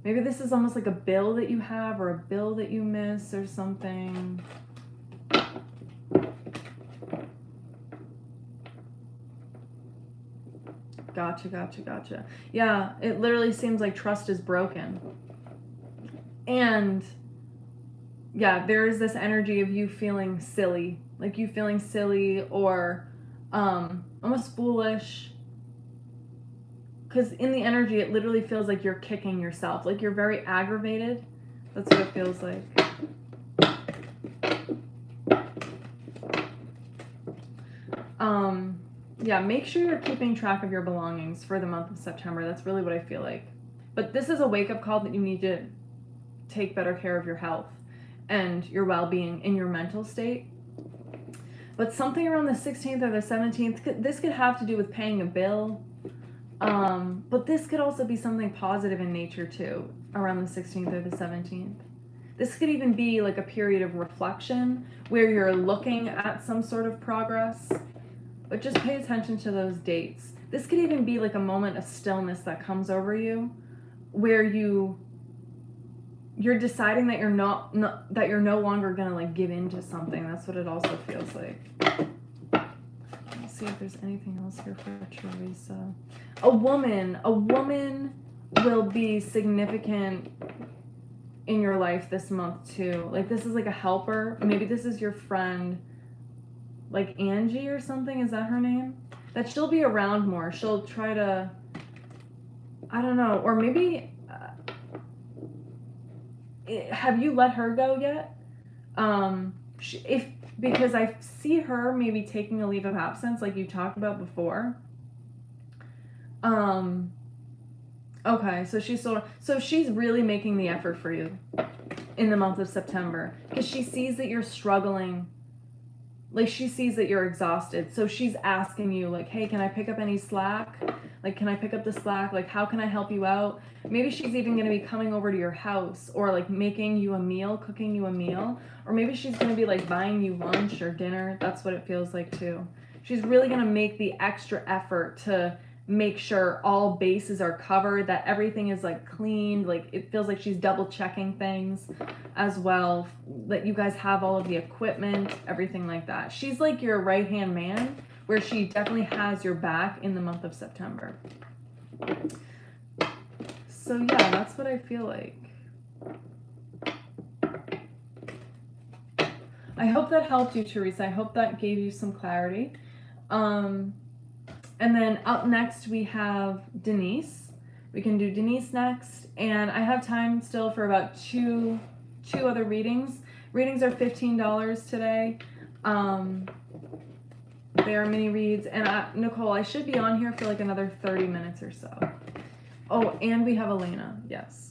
Maybe this is almost like a bill that you have or a bill that you miss or something. Gotcha. Yeah, it literally seems like trust is broken. And yeah, there is this energy of you feeling silly. Like you feeling silly or almost foolish. Because in the energy, it literally feels like you're kicking yourself. Like you're very aggravated. That's what it feels like. Yeah, make sure you're keeping track of your belongings for the month of September. That's really what I feel like. But this is a wake-up call that you need to take better care of your health and your well-being in your mental state. But something around the 16th or the 17th, this could have to do with paying a bill. But this could also be something positive in nature too, around the 16th or the 17th. This could even be like a period of reflection where you're looking at some sort of progress. But just pay attention to those dates. This could even be like a moment of stillness that comes over you where you're deciding that you're not that you're no longer gonna like give in to something. That's what it also feels like. Let's see if there's anything else here for Teresa. A woman will be significant in your life this month too. Like this is like a helper. Maybe this is your friend, like Angie or something. Is that her name? That she'll be around more. She'll try to, I don't know, or maybe, have you let her go yet? Because I see her maybe taking a leave of absence like you talked about before. Okay, so she's really making the effort for you in the month of September because she sees that you're struggling. Like she sees that you're exhausted. So she's asking you like, hey, can I pick up any slack? Like, can I pick up the slack? Like, how can I help you out? Maybe she's even going to be coming over to your house or like making you a meal, cooking you a meal. Or maybe she's going to be like buying you lunch or dinner. That's what it feels like too. She's really going to make the extra effort to make sure all bases are covered, that everything is like cleaned. Like it feels like she's double checking things as well, that you guys have all of the equipment, everything like that. She's like your right hand man, where she definitely has your back in the month of September. So yeah, that's what I feel like. I hope that helped you, Teresa. I hope that gave you some clarity. And then up next we have Denise. We can do Denise next. And I have time still for about two other readings. Readings are $15 today. They are mini reads. And Nicole, I should be on here for like another 30 minutes or so. Oh, and we have Elena. Yes.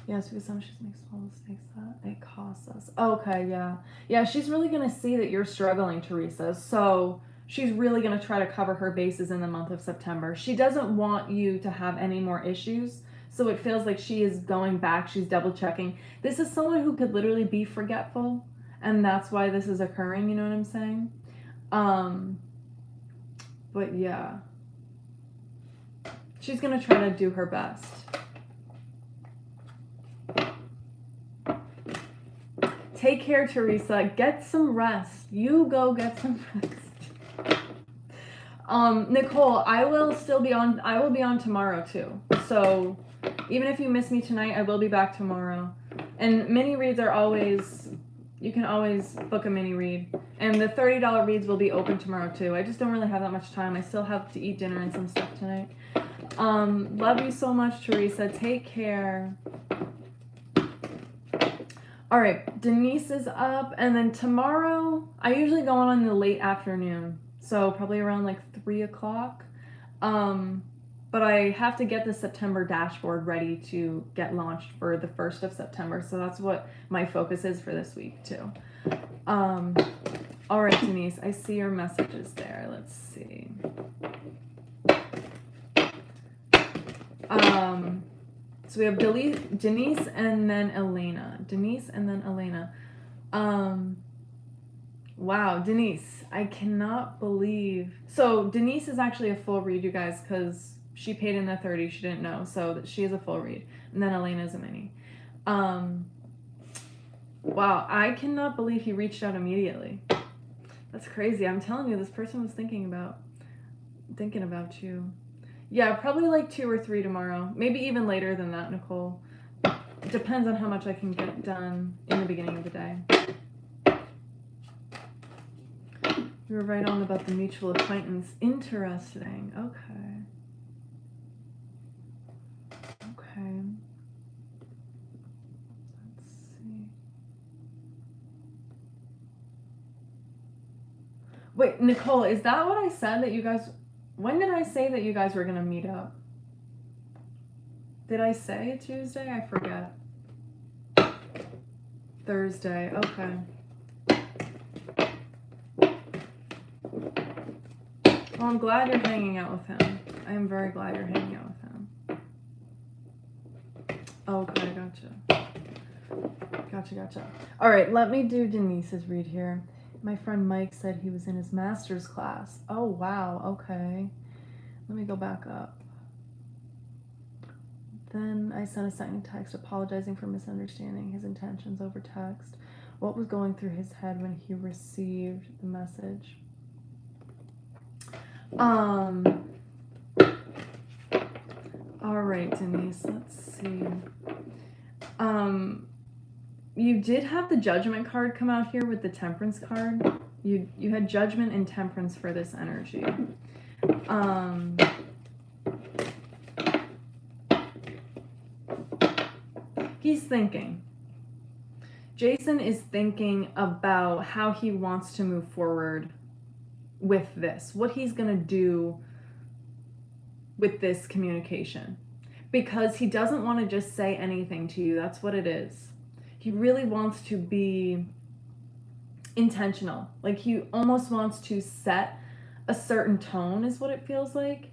Yes, because some she's makes small mistakes that it costs us. Okay, yeah. Yeah, she's really going to see that you're struggling, Teresa. So she's really going to try to cover her bases in the month of September. She doesn't want you to have any more issues. So it feels like she is going back. She's double checking. This is someone who could literally be forgetful. And that's why this is occurring. You know what I'm saying? But yeah. She's going to try to do her best. Take care, Teresa. Get some rest. You go get some rest. Nicole, I will be on tomorrow too. So even if you miss me tonight, I will be back tomorrow. And mini reads are always, you can always book a mini read. And the $30 reads will be open tomorrow too. I just don't really have that much time. I still have to eat dinner and some stuff tonight. Love you so much, Teresa. Take care. All right, Denise is up, and then tomorrow, I usually go on in the late afternoon, so probably around like 3 o'clock. But I have to get the September dashboard ready to get launched for the 1st of September, so that's what my focus is for this week too. All right, Denise, I see your messages there. Let's see. So we have Denise and then Elena. Denise and then Elena. Wow, Denise, I cannot believe. So Denise is actually a full read, you guys, because she paid in the 30. She didn't know, so she is a full read. And then Elena is a mini. Wow, I cannot believe he reached out immediately. That's crazy. I'm telling you, this person was thinking about you. Yeah, probably like 2 or 3 tomorrow. Maybe even later than that, Nicole. Depends on how much I can get done in the beginning of the day. You were right on about the mutual acquaintance. Interesting. Okay. Let's see. Wait, Nicole, is that what I said that you guys... When did I say that you guys were going to meet up? Did I say Tuesday? I forget. Thursday. Okay. Well, I'm glad you're hanging out with him. I am very glad you're hanging out with him. Okay, gotcha. All right, let me do Denise's read here. My friend Mike said he was in his master's class. Oh, wow. Okay. Let me go back up. Then I sent a second text apologizing for misunderstanding his intentions over text. What was going through his head when he received the message? All right, Denise, let's see. You did have the Judgment card come out here with the Temperance card. You had Judgment and Temperance for this energy. He's thinking. Jason is thinking about how he wants to move forward with this, what he's going to do with this communication. Because he doesn't want to just say anything to you. That's what it is. He really wants to be intentional. Like he almost wants to set a certain tone is what it feels like.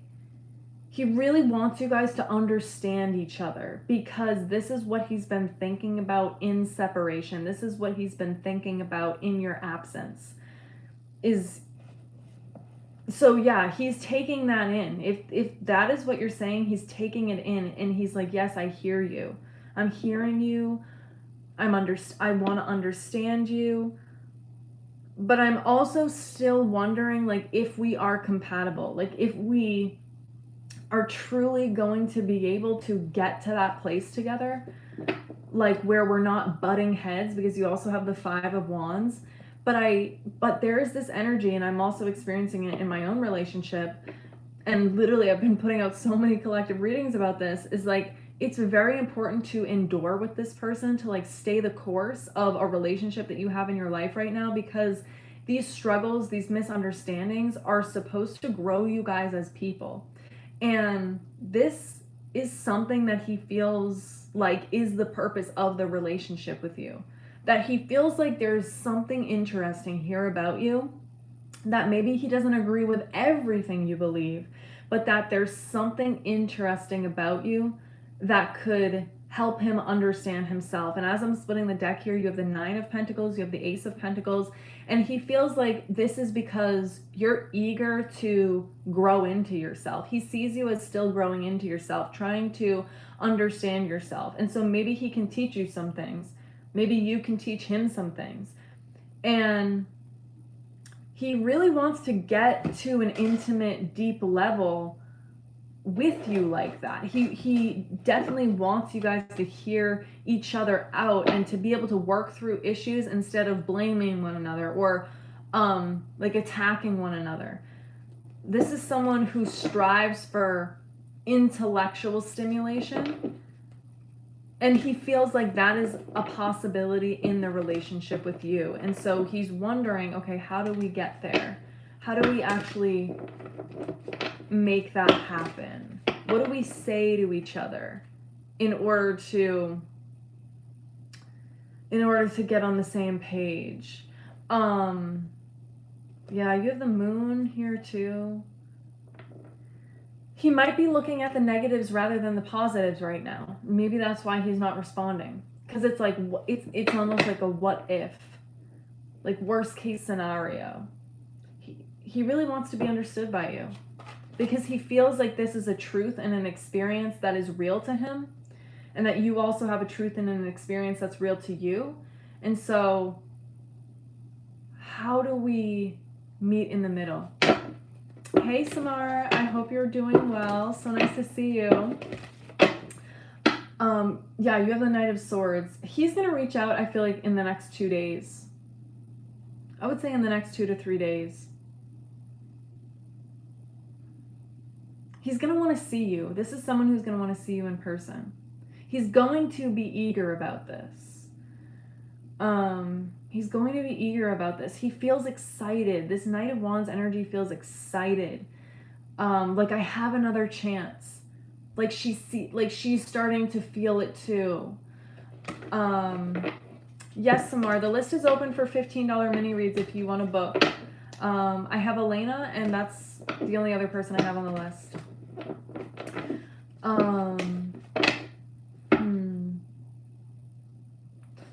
He really wants you guys to understand each other because this is what he's been thinking about in separation. This is what he's been thinking about in your absence. So yeah, he's taking that in. If that is what you're saying, he's taking it in and he's like, yes, I hear you. I'm hearing you. I want to understand you. But I'm also still wondering like if we are compatible, like if we are truly going to be able to get to that place together, like where we're not butting heads, because you also have the 5 of Wands. But there is this energy, and I'm also experiencing it in my own relationship. And literally, I've been putting out so many collective readings about this, is like, it's very important to endure with this person, to like stay the course of a relationship that you have in your life right now, because these struggles, these misunderstandings are supposed to grow you guys as people. And this is something that he feels like is the purpose of the relationship with you. That he feels like there's something interesting here about you, that maybe he doesn't agree with everything you believe, but that there's something interesting about you that could help him understand himself. And as I'm splitting the deck here, you have the Nine of Pentacles, you have the Ace of Pentacles, and he feels like this is because you're eager to grow into yourself. He sees you as still growing into yourself, trying to understand yourself. And so maybe he can teach you some things. Maybe you can teach him some things. And he really wants to get to an intimate, deep level with you like that. He definitely wants you guys to hear each other out and to be able to work through issues instead of blaming one another or like attacking one another. This is someone who strives for intellectual stimulation, and he feels like that is a possibility in the relationship with you. And so he's wondering, okay, how do we get there? How do we actually make that happen? What do we say to each other in order to get on the same page? Yeah, you have the Moon here too. He might be looking at the negatives rather than the positives right now. Maybe that's why he's not responding, because it's like it's almost like a what if, like worst case scenario. He really wants to be understood by you, because he feels like this is a truth and an experience that is real to him, and that you also have a truth and an experience that's real to you. And so how do we meet in the middle? Hey Samara, I hope you're doing well. So nice to see you. Yeah, you have the Knight of Swords. He's gonna reach out, I feel like, in the next 2 days. I would say in the next 2 to 3 days. He's going to want to see you. This is someone who's going to want to see you in person. He's going to be eager about this. He's going to be eager about this. He feels excited. This Knight of Wands energy feels excited. Like I have another chance. Like she's starting to feel it too. Yes, Samar, the list is open for $15 mini reads if you want to book. I have Elena, and that's the only other person I have on the list.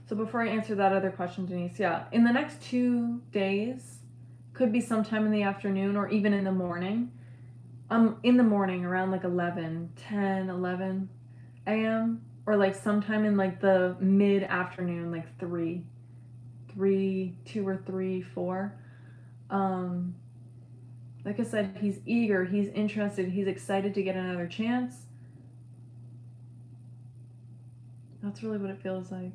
So before I answer that other question, Denise, yeah, in the next 2 days, could be sometime in the afternoon or even in the morning. In the morning around like 11 a.m. or like sometime in like the mid-afternoon, like 2 or 3, 4. Like I said, he's eager, he's interested, he's excited to get another chance. That's really what it feels like.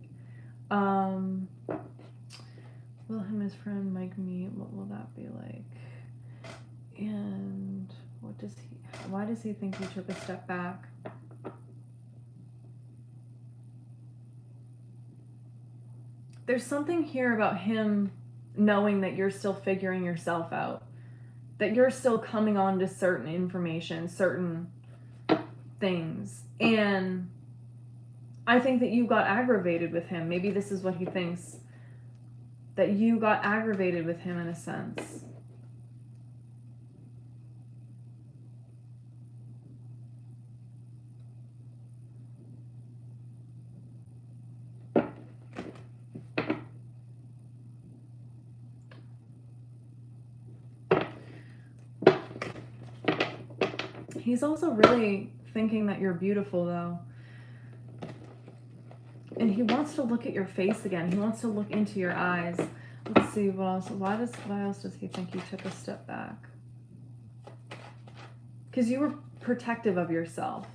Will him and his friend Mike meet? What will that be like? And why does he think he took a step back? There's something here about him knowing that you're still figuring yourself out, that you're still coming on to certain information, certain things. And I think that you got aggravated with him. Maybe this is what he thinks, that you got aggravated with him in a sense. He's also really thinking that you're beautiful, though. And he wants to look at your face again. He wants to look into your eyes. Let's see, what else? Why else does he think you took a step back? Because you were protective of yourself.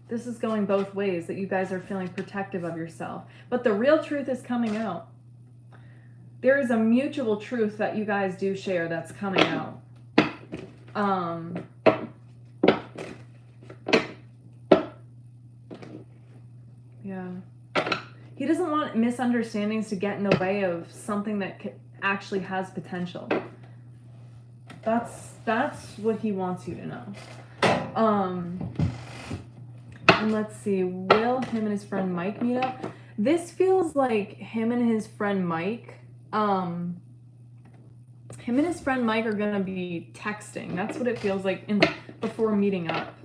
This is going both ways, that you guys are feeling protective of yourself. But the real truth is coming out. There is a mutual truth that you guys do share that's coming out. Yeah. He doesn't want misunderstandings to get in the way of something that actually has potential. That's what he wants you to know. And let's see, will him and his friend Mike meet up? This feels like him and his friend Mike, him and his friend Mike are gonna be texting. That's what it feels like before meeting up.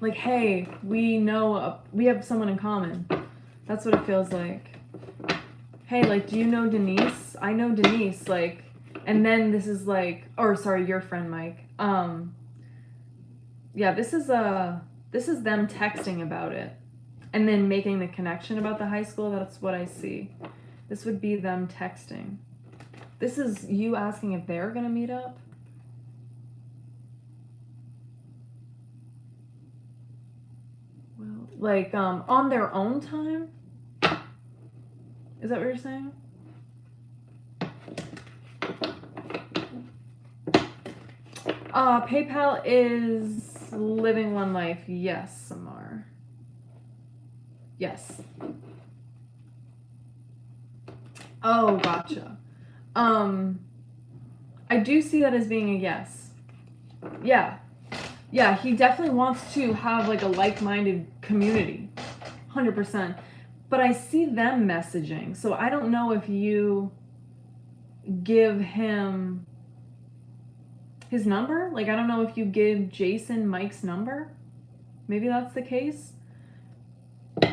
Like, hey, we know, we have someone in common. That's what it feels like. Hey, like, do you know Denise? I know Denise, like, and then this is like, or sorry, your friend Mike. Yeah, this is them texting about it and then making the connection about the high school. That's what I see. This would be them texting. This is you asking if they're gonna meet up. Well, like, on their own time? Is that what you're saying? PayPal is living one life. Yes, Samar. Yes. Oh, gotcha. I do see that as being a yes. Yeah. Yeah, he definitely wants to have like a like-minded community. 100%. But I see them messaging. So I don't know if you give him his number. Like, I don't know if you give Jason Mike's number. Maybe that's the case.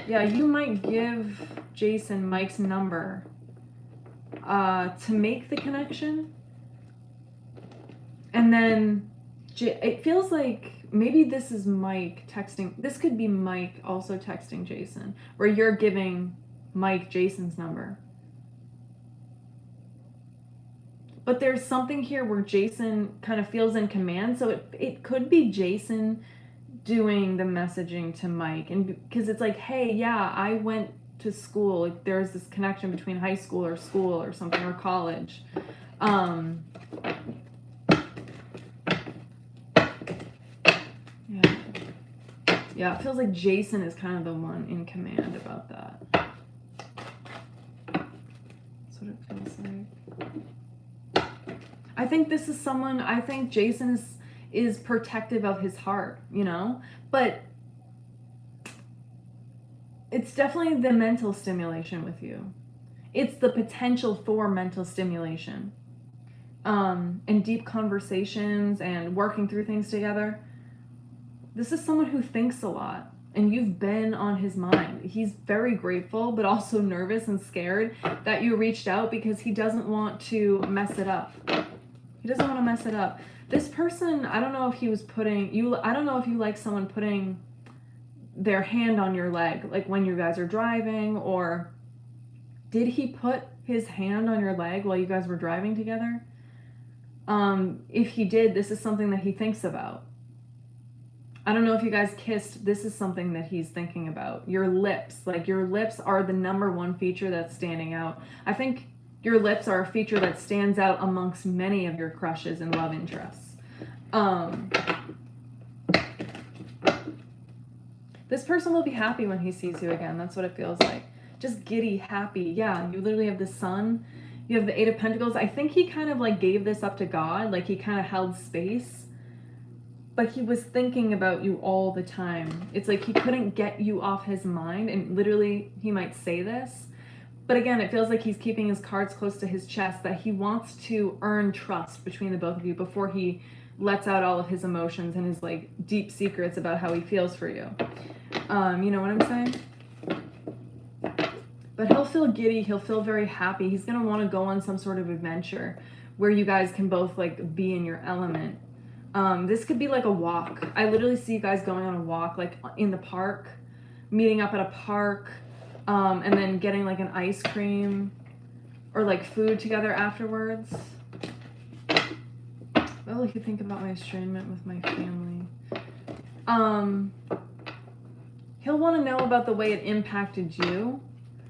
Yeah, you might give Jason Mike's number to make the connection. And then it feels like maybe this is Mike texting. This could be Mike also texting Jason, where you're giving Mike Jason's number. But there's something here where Jason kind of feels in command. So it could be Jason doing the messaging to Mike. And because it's like, hey, yeah, I went to school. Like, there's this connection between high school or something, or college. Yeah, it feels like Jason is kind of the one in command about that. That's what it feels like. I think this is someone, I think Jason is protective of his heart, you know? But it's definitely the mental stimulation with you. It's the potential for mental stimulation. And deep conversations and working through things together. This is someone who thinks a lot, and you've been on his mind. He's very grateful, but also nervous and scared that you reached out because he doesn't want to mess it up. He doesn't want to mess it up. This person, I don't know if he was I don't know if you like someone putting their hand on your leg, like when you guys are driving, or did he put his hand on your leg while you guys were driving together? If he did, this is something that he thinks about. I don't know if you guys kissed. This is something that he's thinking about. Your lips. Like, your lips are the number one feature that's standing out. I think your lips are a feature that stands out amongst many of your crushes and love interests. This person will be happy when he sees you again. That's what it feels like. Just giddy, happy. Yeah, you literally have the sun. You have the Eight of Pentacles. I think he kind of like gave this up to God. Like, he kind of held space. But he was thinking about you all the time. It's like he couldn't get you off his mind. And literally, he might say this. But again, it feels like he's keeping his cards close to his chest, that he wants to earn trust between the both of you before he lets out all of his emotions and his like deep secrets about how he feels for you. You know what I'm saying? But he'll feel giddy. He'll feel very happy. He's going to want to go on some sort of adventure where you guys can both like be in your element. This could be like a walk. I literally see you guys going on a walk, like in the park, meeting up at a park, and then getting like an ice cream or like food together afterwards. Well, if you think about my estrangement with my family, he'll want to know about the way it impacted you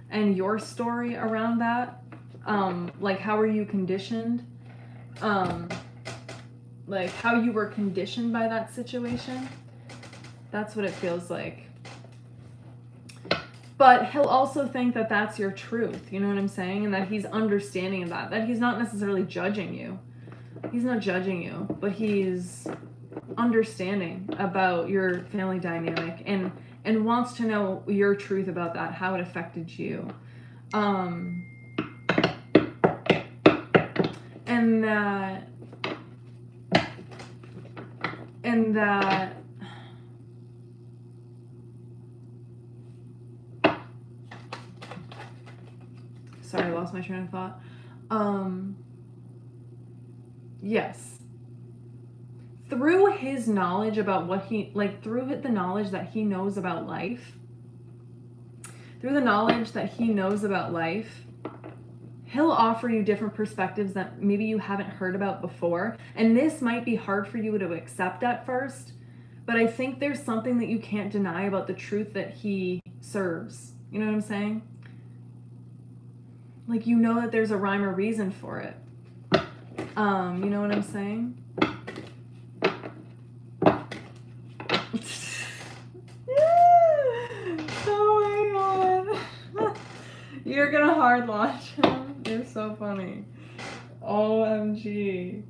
and your story around that. Like, how were you conditioned? Like, how you were conditioned by that situation. That's what it feels like. But he'll also think that that's your truth, you know what I'm saying? And that he's understanding of that he's not necessarily judging you. He's not judging you, but he's understanding about your family dynamic and wants to know your truth about that, how it affected you. And that lost my train of thought. Yes. Through his knowledge about what he, like, through the knowledge that he knows about life, he'll offer you different perspectives that maybe you haven't heard about before. And this might be hard for you to accept at first, but I think there's something that you can't deny about the truth that he serves. You know what I'm saying? Like, you know that there's a rhyme or reason for it. You know what I'm saying? Oh my god. You're gonna hard launch him. You're so funny. OMG.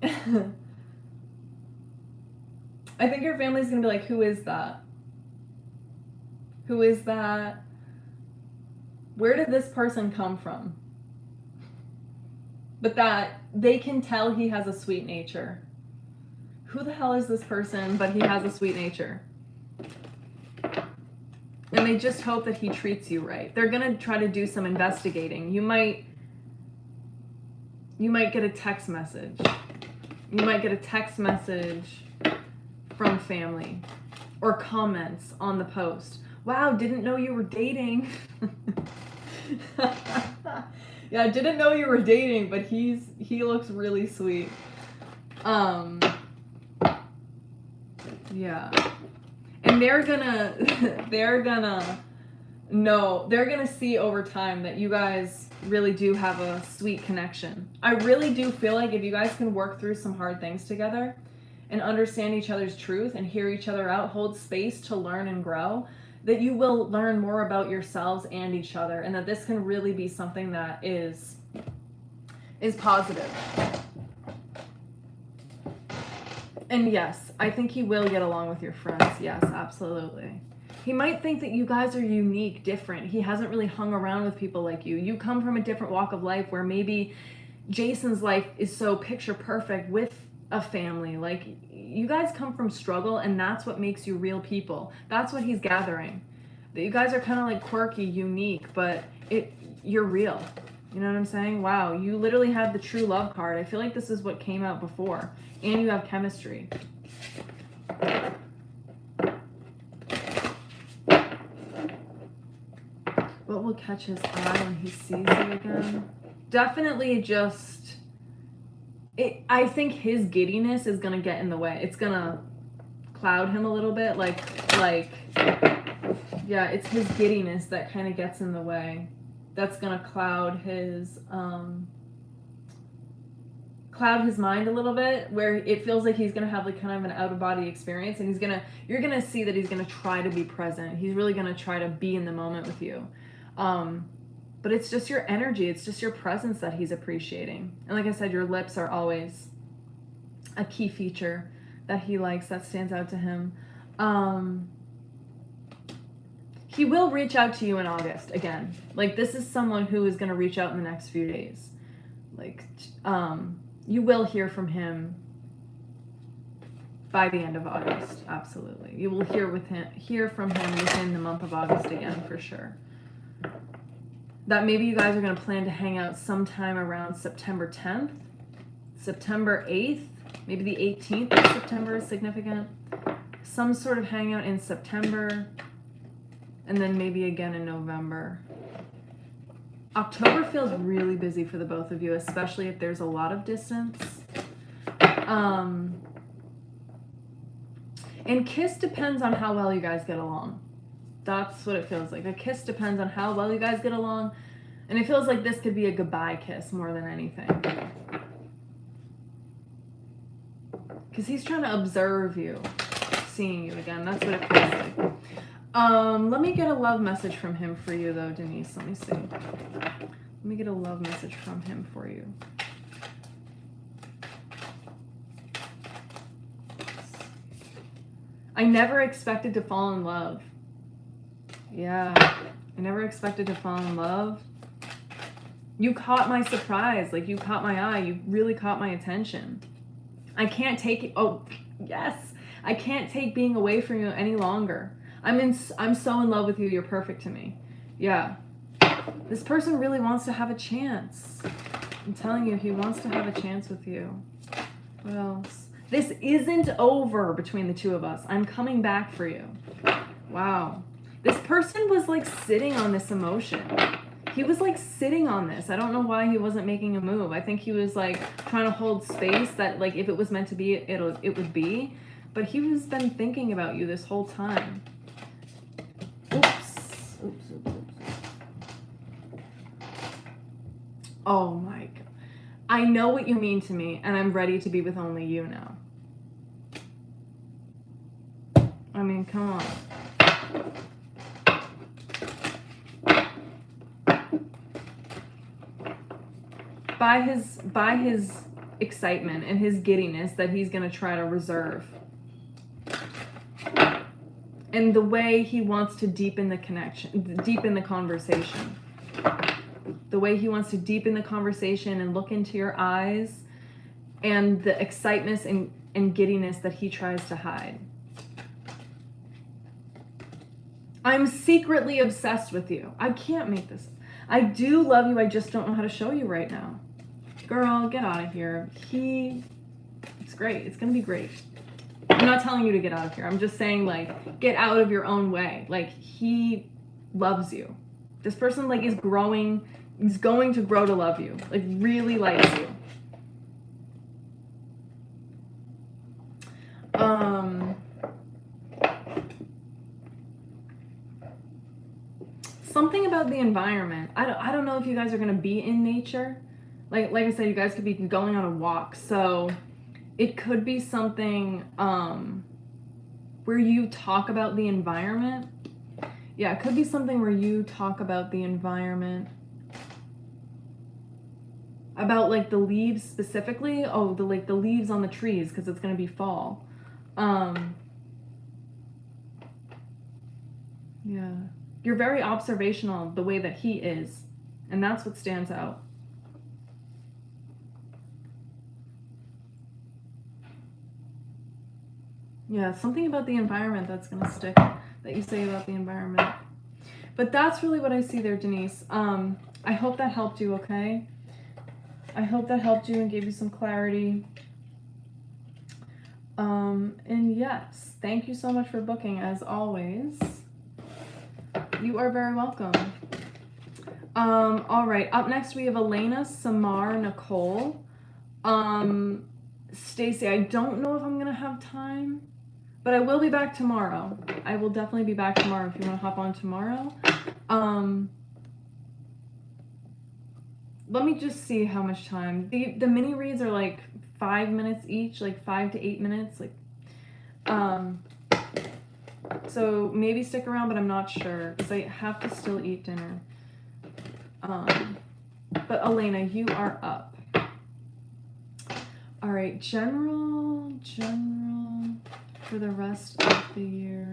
I think your family's gonna be like, who is that? Who is that? Where did this person come from? But that they can tell he has a sweet nature. Who the hell is this person? But he has a sweet nature. And they just hope that he treats you right. They're gonna try to do some investigating. You might get a text message. You might get a text message from family or comments on the post. Wow, didn't know you were dating. Yeah, didn't know you were dating, but he looks really sweet. Yeah. And they're gonna see over time that you guys really do have a sweet connection. I really do feel like if you guys can work through some hard things together and understand each other's truth and hear each other out, hold space to learn and grow, that you will learn more about yourselves and each other, and that this can really be something that is positive. And yes, I think he will get along with your friends. Yes, absolutely. He might think that you guys are unique, different. He hasn't really hung around with people like you. You come from a different walk of life where maybe Jason's life is so picture perfect with a family. Like, you guys come from struggle, and that's what makes you real people. That's what he's gathering. That you guys are kind of like quirky, unique, but you're real. You know what I'm saying? Wow, you literally have the true love card. I feel like this is what came out before. And you have chemistry. What will catch his eye when he sees you again? Definitely just... I think his giddiness is going to get in the way. It's going to cloud him a little bit. Yeah, it's his giddiness that kind of gets in the way. That's going to cloud his mind a little bit, where it feels like he's going to have like kind of an out-of-body experience, and you're going to see that he's going to try to be present. He's really going to try to be in the moment with you. But it's just your energy, it's just your presence that he's appreciating. And like I said, your lips are always a key feature that he likes, that stands out to him. He will reach out to you in August again. Like, this is someone who is going to reach out in the next few days. Like, you will hear from him by the end of August, absolutely. You will hear from him within the month of August again, for sure. That maybe you guys are going to plan to hang out sometime around September 10th, September 8th, maybe the 18th of September is significant. Some sort of hangout in September, and then maybe again in November. October feels really busy for the both of you, especially if there's a lot of distance. And kiss depends on how well you guys get along. That's what it feels like. A kiss depends on how well you guys get along. And it feels like this could be a goodbye kiss more than anything. Because he's trying to observe you, seeing you again. That's what it feels like. Let me get a love message from him for you, though, Denise. Let me see. Let me get a love message from him for you. I never expected to fall in love. Yeah, I never expected to fall in love. You caught my surprise, like you caught my eye, you really caught my attention. I can't take it, oh, yes. I can't take being away from you any longer. I'm so in love with you, you're perfect to me. Yeah. This person really wants to have a chance. I'm telling you, he wants to have a chance with you. What else? This isn't over between the two of us. I'm coming back for you. Wow. This person was like sitting on this emotion. He was like sitting on this. I don't know why he wasn't making a move. I think he was like trying to hold space that like if it was meant to be, it would be. But he was been thinking about you this whole time. Oops. Oh my God. I know what you mean to me, and I'm ready to be with only you now. I mean, come on. By his excitement and his giddiness that he's going to try to reserve. And the way he wants to deepen the connection, deepen the conversation. The way he wants to deepen the conversation and look into your eyes, and the excitement and giddiness that he tries to hide. I'm secretly obsessed with you. I can't make this. I do love you. I just don't know how to show you right now. Girl, get out of here. It's great. It's going to be great. I'm not telling you to get out of here. I'm just saying, like, get out of your own way. Like, he loves you. This person, like, is growing. He's going to grow to love you. Like, really likes you. Something about the environment. I don't know if you guys are going to be in nature. Like I said, you guys could be going on a walk. So it could be something where you talk about the environment. Yeah, it could be something where you talk about the environment. About like the leaves specifically. Oh, the leaves on the trees, because it's going to be fall. Yeah. You're very observational the way that he is. And that's what stands out. Yeah, something about the environment that's going to stick that you say about the environment. But that's really what I see there, Denise. I hope that helped you, okay? I hope that helped you and gave you some clarity. And yes, thank you so much for booking, as always. You are very welcome. All right, up next we have Elena, Samar, Nicole. Stacy, I don't know if I'm gonna have time, but I will be back tomorrow. I will definitely be back tomorrow if you want to hop on tomorrow. Let me just see how much time. The mini reads are like 5 minutes each, like 5 to 8 minutes, like so maybe stick around, but I'm not sure because I have to still eat dinner. But Elena, you are up. All right, general for the rest of the year.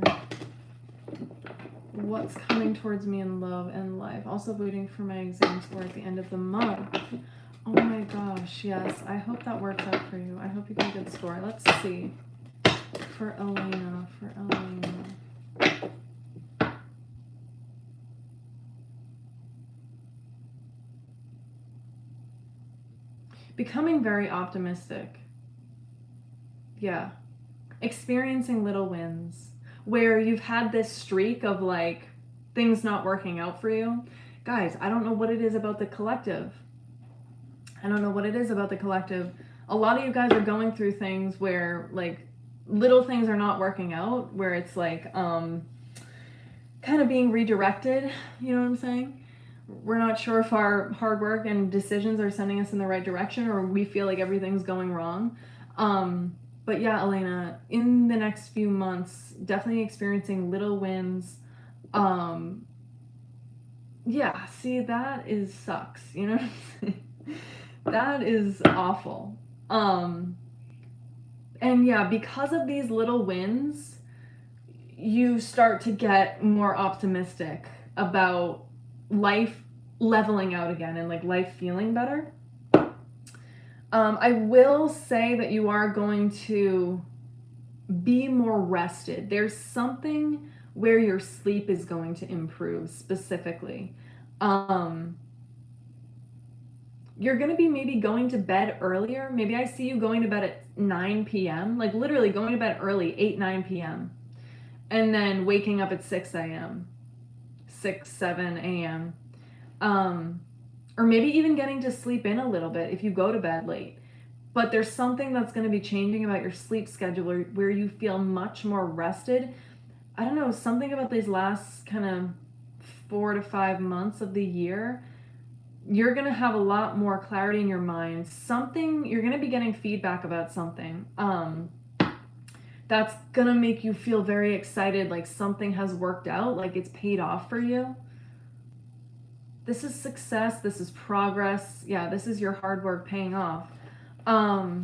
What's coming towards me in love and life? Also waiting for my exams or at the end of the month. Oh my gosh, yes. I hope that works out for you. I hope you get a good score. Let's see. For Elena. Becoming very optimistic. Yeah. Experiencing little wins. Where you've had this streak of like things not working out for you. Guys, I don't know what it is about the collective. A lot of you guys are going through things where like little things are not working out, where it's like kind of being redirected, you know what I'm saying? We're not sure if our hard work and decisions are sending us in the right direction, or we feel like everything's going wrong. But yeah, Elena, in the next few months, definitely experiencing little wins. Yeah, see, that sucks, you know what I'm saying? That is awful. And yeah, because of these little wins, you start to get more optimistic about life leveling out again and like life feeling better. I will say that you are going to be more rested. There's something where your sleep is going to improve specifically. You're going to be maybe going to bed earlier. Maybe I see you going to bed at 9 p.m., like literally going to bed early, 8, 9 p.m., and then waking up at 6 a.m., 6, 7 a.m. Or maybe even getting to sleep in a little bit if you go to bed late. But there's something that's going to be changing about your sleep schedule where you feel much more rested. I don't know, something about these last kind of 4 to 5 months of the year, you're going to have a lot more clarity in your mind. You're going to be getting feedback about something. That's going to make you feel very excited, like something has worked out, like it's paid off for you. This is success. This is progress. Yeah, this is your hard work paying off. I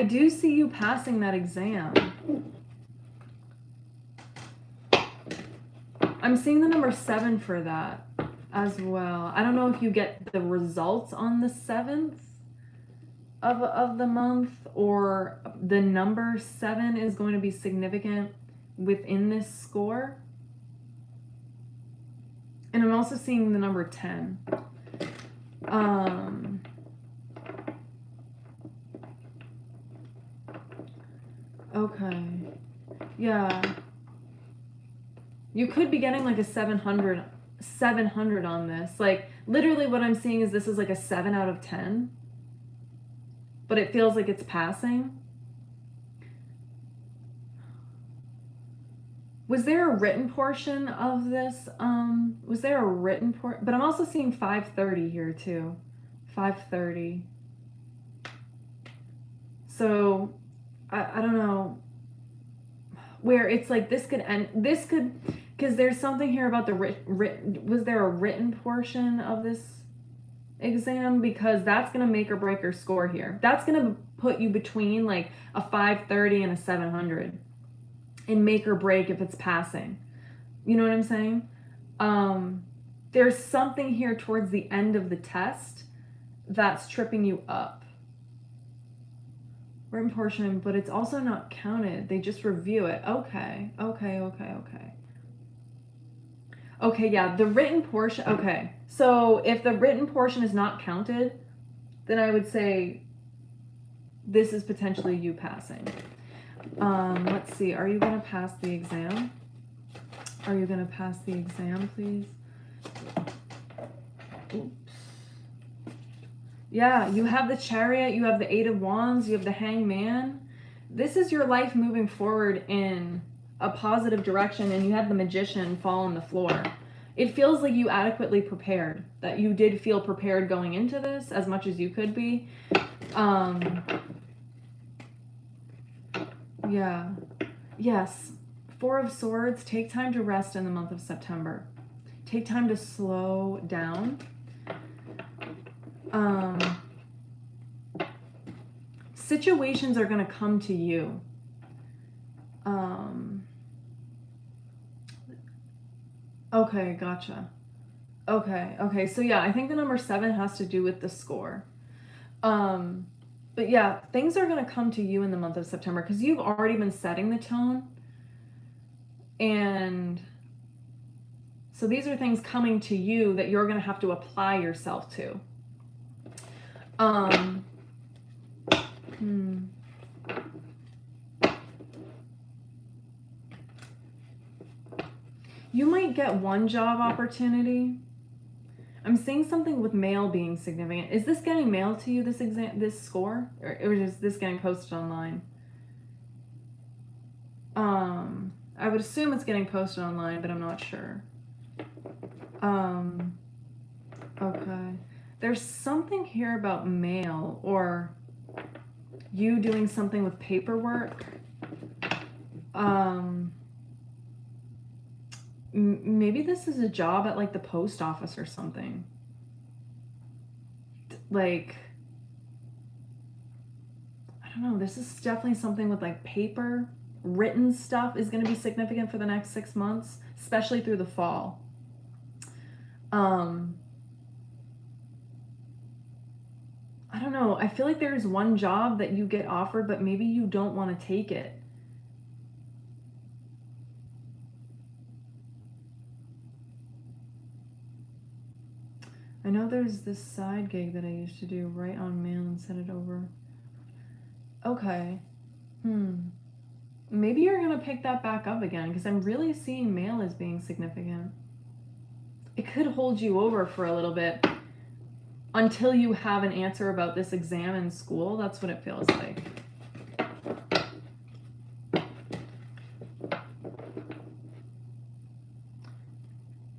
do see you passing that exam. I'm seeing the number 7 for that as well. I don't know if you get the results on the 7th of the month, or the number 7 is going to be significant within this score. And I'm also seeing the number 10. Okay. Yeah. You could be getting like a 700 on this. Like literally what I'm seeing is this is like a 7 out of 10. But it feels like it's passing. Was there a written portion of this? Was there a written portion? But I'm also seeing 5:30 here too. 5:30. So I don't know where it's like this could end. This could, because there's something here about the written. Was there a written portion of this exam? Because that's gonna make or break your score here. That's gonna put you between like a 530 and a 700, and make or break if it's passing. You know what I'm saying? There's something here towards the end of the test that's tripping you up. Written portion, but it's also not counted. They just review it. Okay. Okay, yeah, the written portion. Okay, so if the written portion is not counted, then I would say this is potentially you passing. Let's see. Are you going to pass the exam? Are you going to pass the exam, please? Oops. Yeah, you have the Chariot, you have the 8 of Wands, you have the Hangman. This is your life moving forward in a positive direction, and you have the Magician fall on the floor. It feels like you adequately prepared, that you did feel prepared going into this as much as you could be. Yeah. Yes. 4 of Swords, take time to rest in the month of September. Take time to slow down. Situations are going to come to you. Okay, gotcha. Okay. So yeah, I think the number 7 has to do with the score. But yeah, things are going to come to you in the month of September because you've already been setting the tone. And so these are things coming to you that you're going to have to apply yourself to. You might get one job opportunity. I'm seeing something with mail being significant. Is this getting mailed to you, this score? Or is this getting posted online? I would assume it's getting posted online, but I'm not sure. Okay. There's something here about mail or you doing something with paperwork. Maybe this is a job at like the post office or something. Like, I don't know. This is definitely something with like paper. Written stuff is going to be significant for the next 6 months, especially through the fall. I don't know. I feel like there's one job that you get offered, but maybe you don't want to take it. I know there's this side gig that I used to do, write on mail and send it over. Okay. Maybe you're going to pick that back up again, because I'm really seeing mail as being significant. It could hold you over for a little bit until you have an answer about this exam in school. That's what it feels like.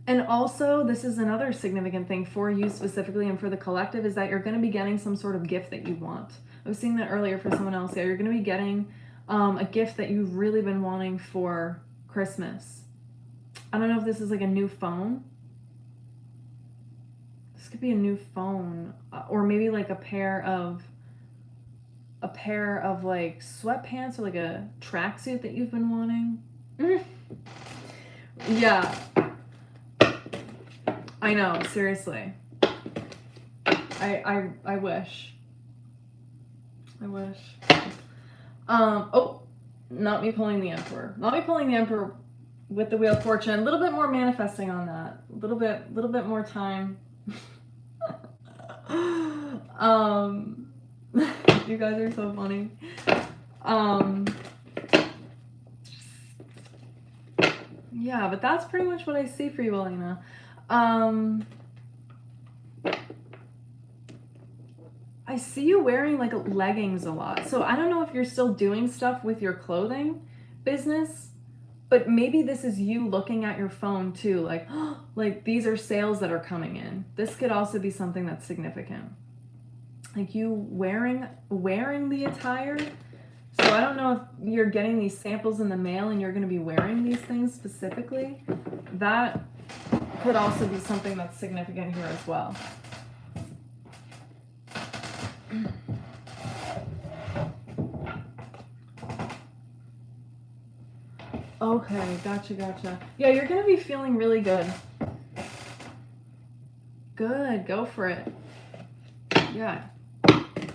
And also, this is another significant thing for you specifically and for the collective, is that you're going to be getting some sort of gift that you want. I was seeing that earlier for someone else. Yeah, you're going to be getting a gift that you've really been wanting for Christmas. I don't know if this is like a new phone. This could be a new phone, or maybe like a pair of like sweatpants, or like a tracksuit that you've been wanting. Yeah. I know, seriously. I wish. I wish. Oh, not me pulling the Emperor. Not me pulling the Emperor with the Wheel of Fortune. A little bit more manifesting on that. A little bit more time. You guys are so funny. Yeah, but that's pretty much what I see for you, Elena. I see you wearing like leggings a lot. So I don't know if you're still doing stuff with your clothing business, but maybe this is you looking at your phone too, like, like these are sales that are coming in. This could also be something that's significant. Like you wearing the attire. So I don't know if you're getting these samples in the mail and you're going to be wearing these things specifically. That could also be something that's significant here as well. Okay, gotcha. Yeah, you're going to be feeling really good. Good, go for it. Yeah.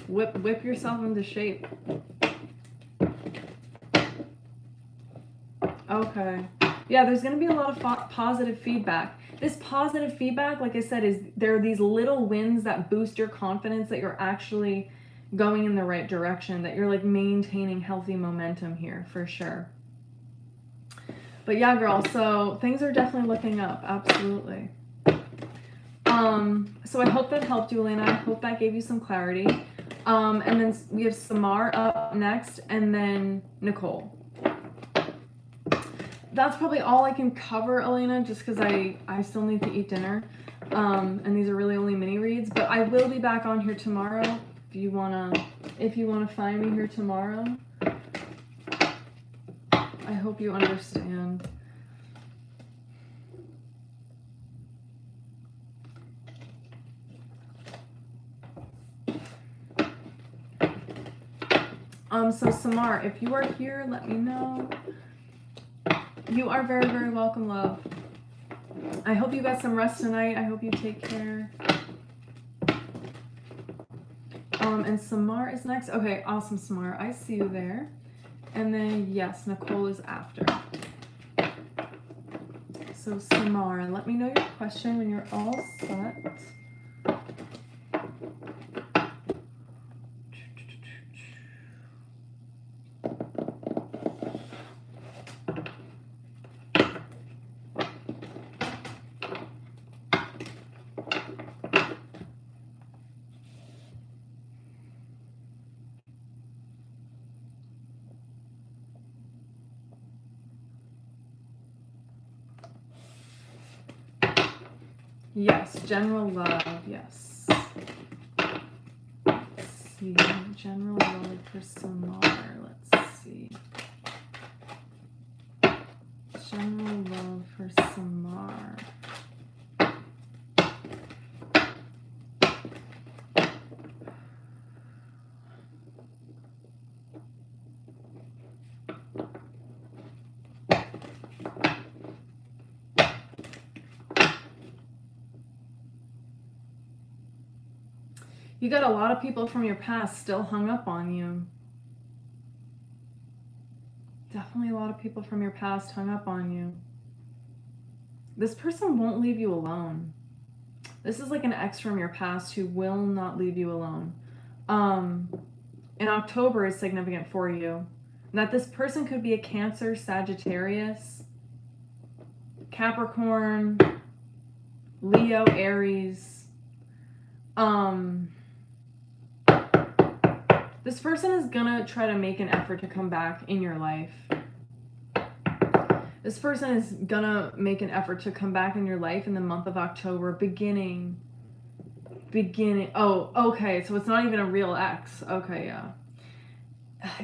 Whip yourself into shape. Okay. Yeah, there's going to be a lot of positive feedback. This positive feedback, like I said, is there are these little wins that boost your confidence that you're actually going in the right direction, that you're like maintaining healthy momentum here for sure. But yeah, girl, so things are definitely looking up. Absolutely. So I hope that helped you, Elena. I hope that gave you some clarity. And then we have Samar up next, and then Nicole. That's probably all I can cover, Elena, just because I still need to eat dinner. And these are really only mini reads, but I will be back on here tomorrow if you wanna find me here tomorrow. I hope you understand. So Samar, if you are here, let me know. You are very, very welcome, love. I hope you got some rest tonight. I hope you take care. And Samar is next. Okay, awesome, Samar. I see you there. And then, yes, Nicole is after. So Samar, let me know your question when you're all set. Yes, general love, yes. Let's see, general love for Samar, let's see. General love for Samar. You got a lot of people from your past still hung up on you. Definitely a lot of people from your past hung up on you. This person won't leave you alone. This is like an ex from your past who will not leave you alone. In October is significant for you. That this person could be a Cancer, Sagittarius, Capricorn, Leo, Aries. This person is gonna try to make an effort to come back in your life. This person is gonna make an effort to come back in your life in the month of October, beginning. Oh, okay, so it's not even a real ex. Okay, yeah.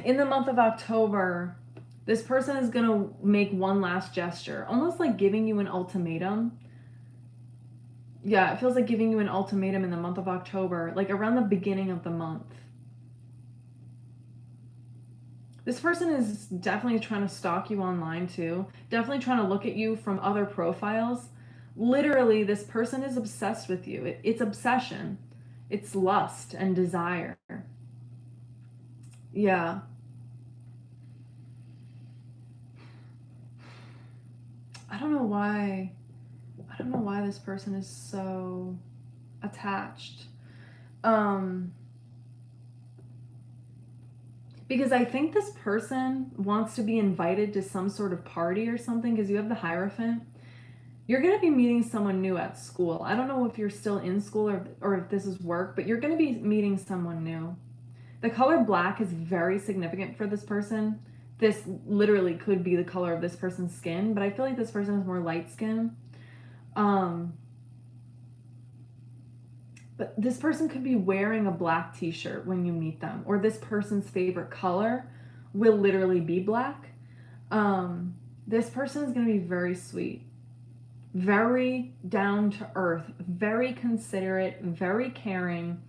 In the month of October, this person is gonna make one last gesture, almost like giving you an ultimatum. Yeah, it feels like giving you an ultimatum in the month of October, like around the beginning of the month. This person is definitely trying to stalk you online too. Definitely trying to look at you from other profiles. Literally, this person is obsessed with you. It's obsession. It's lust and desire. Yeah. I don't know why this person is so attached. Because I think this person wants to be invited to some sort of party or something, because you have the Hierophant. You're going to be meeting someone new at school. I don't know if you're still in school or if this is work, but you're going to be meeting someone new. The color black is very significant for this person. This literally could be the color of this person's skin, but I feel like this person is more light skin. But this person could be wearing a black t-shirt when you meet them, or this person's favorite color will literally be black. This person is going to be very sweet, very down to earth, very considerate, very caring.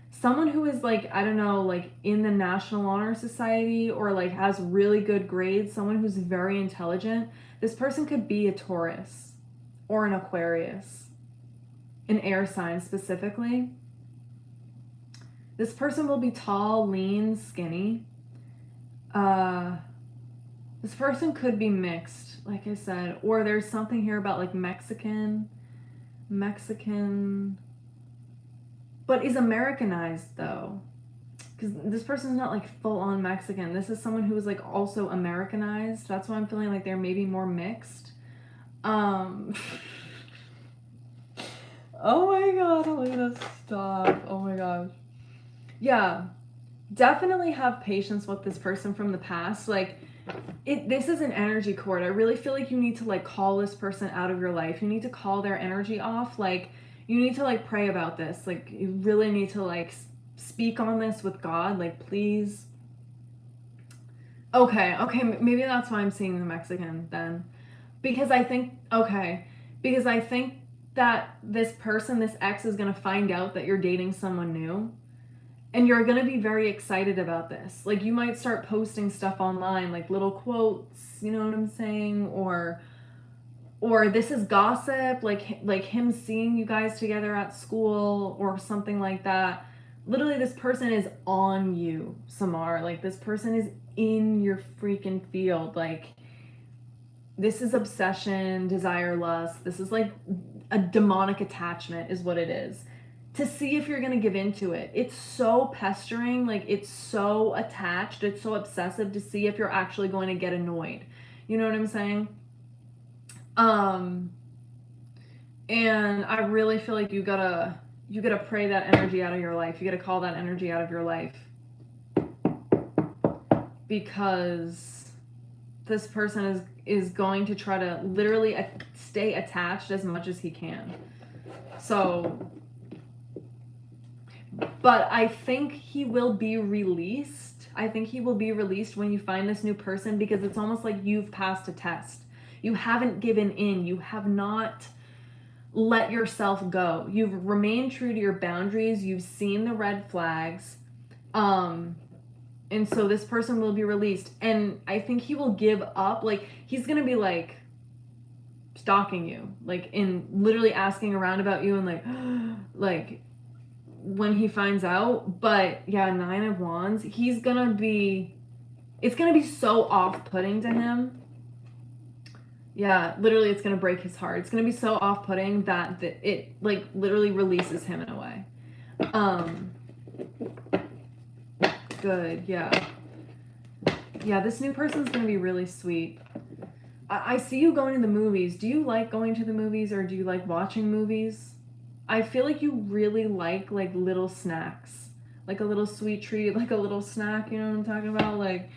Someone who is like, I don't know, like in the National Honor Society or like has really good grades, someone who's very intelligent. This person could be a Taurus or an Aquarius, an air sign specifically. This person will be tall, lean, skinny. This person could be mixed, like I said, or there's something here about like Mexican, but is Americanized though, because this person's not like full on Mexican. This is someone who is like also Americanized. That's why I'm feeling like they're maybe more mixed. Oh my god, I'm gonna stop. Oh my gosh. Yeah, definitely have patience with this person from the past. Like, this is an energy cord. I really feel like you need to like call this person out of your life. You need to call their energy off. Like, you need to like pray about this. Like, you really need to like speak on this with God. Like, please. Okay, maybe that's why I'm seeing the Mexican then. Because I think that this person, this ex, is going to find out that you're dating someone new. And you're going to be very excited about this. Like, you might start posting stuff online, like little quotes, you know what I'm saying? Or this is gossip, like him seeing you guys together at school or something like that. Literally, this person is on you, Samar. Like, this person is in your freaking field. Like, this is obsession, desire, lust. This is like a demonic attachment is what it is. To see if you're going to give into it. It's so pestering, like it's so attached, it's so obsessive to see if you're actually going to get annoyed. You know what I'm saying? And I really feel like you gotta pray that energy out of your life. You gotta call that energy out of your life. Because this person is going to try to literally stay attached as much as he can. So, but I think he will be released. I think he will be released when you find this new person, because it's almost like you've passed a test. You haven't given in. You have not let yourself go. You've remained true to your boundaries. You've seen the red flags. And so this person will be released. And I think he will give up. Like, he's going to be like stalking you, like in literally asking around about you and like when he finds out. But yeah, 9 of Wands, it's gonna be so off-putting to him Yeah, literally it's going to break his heart. It's going to be so off-putting that it like literally releases him in a way. Good, yeah. Yeah, this new person's going to be really sweet. I see you going to the movies. Do you like going to the movies or do you like watching movies? I feel like you really like little snacks. Like a little sweet treat, like a little snack, you know what I'm talking about? Like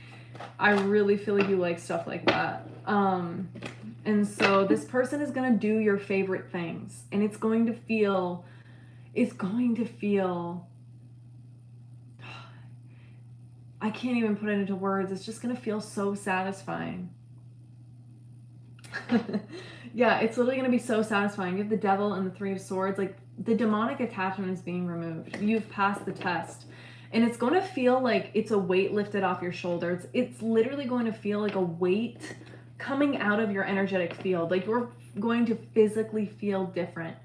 I really feel like you like stuff like that. And so this person is going to do your favorite things and it's going to feel I can't even put it into words. It's just going to feel so satisfying. Yeah, it's literally going to be so satisfying. You have the devil and the 3 of swords. Like the demonic attachment is being removed. You've passed the test. And it's going to feel like it's a weight lifted off your shoulders. It's literally going to feel like a weight coming out of your energetic field. Like you're going to physically feel different.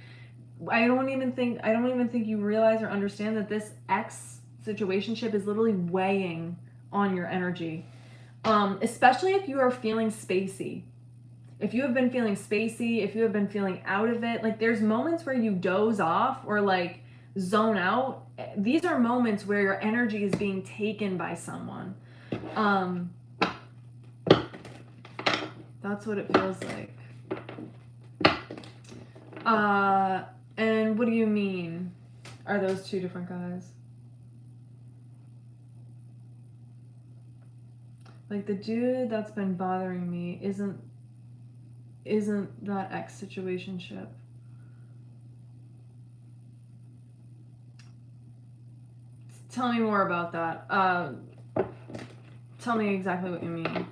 I don't even think you realize or understand that this ex situationship is literally weighing on your energy. Especially if you are feeling spacey. If you have been feeling spacey, if you have been feeling out of it, like there's moments where you doze off or like zone out. These are moments where your energy is being taken by someone. That's what it feels like. And what do you mean? Are those 2 different guys? Like the dude that's been bothering me isn't that ex situationship. Tell me more about that. Tell me exactly what you mean.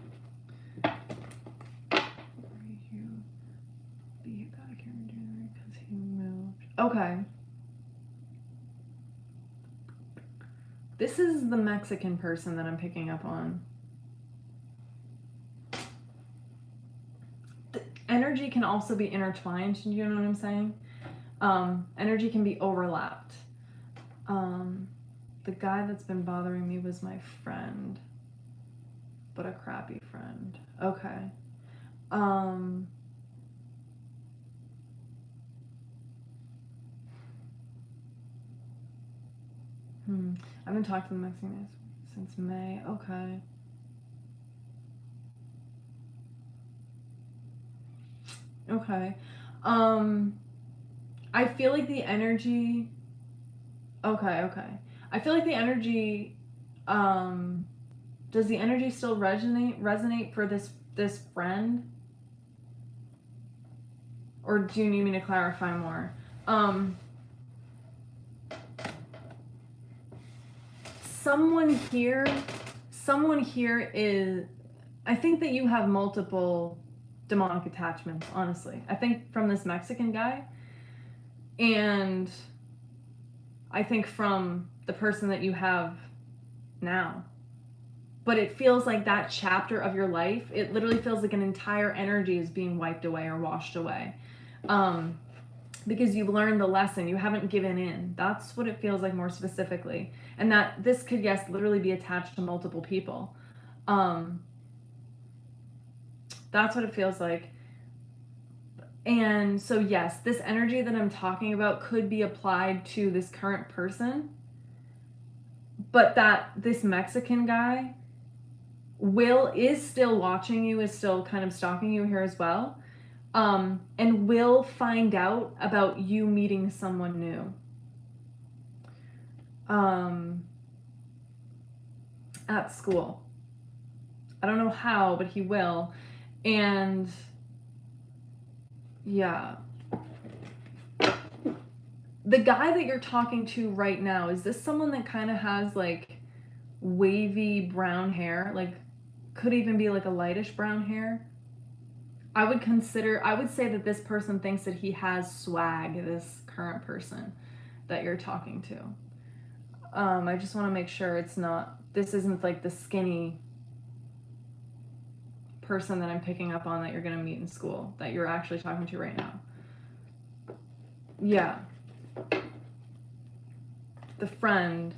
Okay. This is the Mexican person that I'm picking up on. The energy can also be intertwined, you know what I'm saying? Energy can be overlapped. The guy that's been bothering me was my friend, but a crappy friend. Okay. I've been talking to the Mexican guy since May. Okay. Okay. I feel like the energy. Okay. I feel like the energy. Does the energy still resonate for this friend? Or do you need me to clarify more? Someone here is. I think that you have multiple demonic attachments, honestly. I think from this Mexican guy, and I think from the person that you have now. But it feels like that chapter of your life, it literally feels like an entire energy is being wiped away or washed away. Because you've learned the lesson, you haven't given in. That's what it feels like more specifically. And that this could, yes, literally be attached to multiple people. That's what it feels like. And so, yes, this energy that I'm talking about could be applied to this current person. But that this Mexican guy is still watching you, is still kind of stalking you here as well. And will find out about you meeting someone new. At school. I don't know how, but he will. And yeah. The guy that you're talking to right now, is this someone that kind of has like wavy brown hair? Like could even be like a lightish brown hair? I would say that this person thinks that he has swag, this current person that you're talking to. I just want to make sure this isn't like the skinny person that I'm picking up on that you're going to meet in school, that you're actually talking to right now. Yeah. The friend.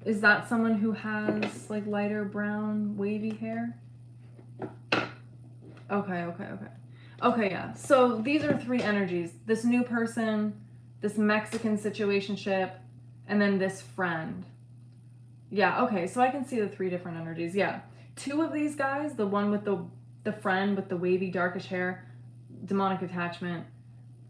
Is that someone who has like lighter brown wavy hair? Okay, okay, okay. Okay, yeah. So these are three energies. This new person, this Mexican situationship, and then this friend. Yeah, okay. So I can see the three different energies. Yeah. Two of these guys, the one with the friend with the wavy darkish hair, demonic attachment.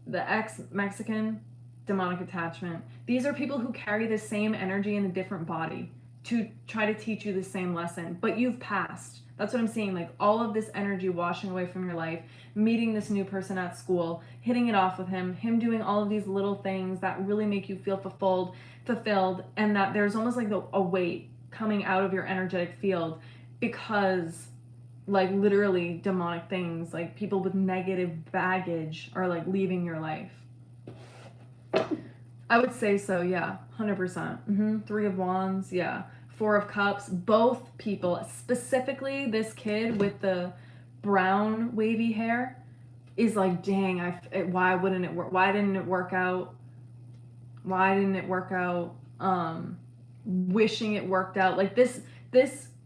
The ex-Mexican, demonic attachment. These are people who carry the same energy in a different body to try to teach you the same lesson, but you've passed. That's what I'm seeing. Like all of this energy washing away from your life, meeting this new person at school, hitting it off with him doing all of these little things that really make you feel fulfilled, and that there's almost like a weight coming out of your energetic field because like literally demonic things, like people with negative baggage are like leaving your life. I would say so, yeah, 100%. Three of Wands, yeah. Four of Cups, both people, specifically this kid with the brown wavy hair is like, dang, why wouldn't it work? Why didn't it work out? Why didn't it work out? Wishing it worked out. Like this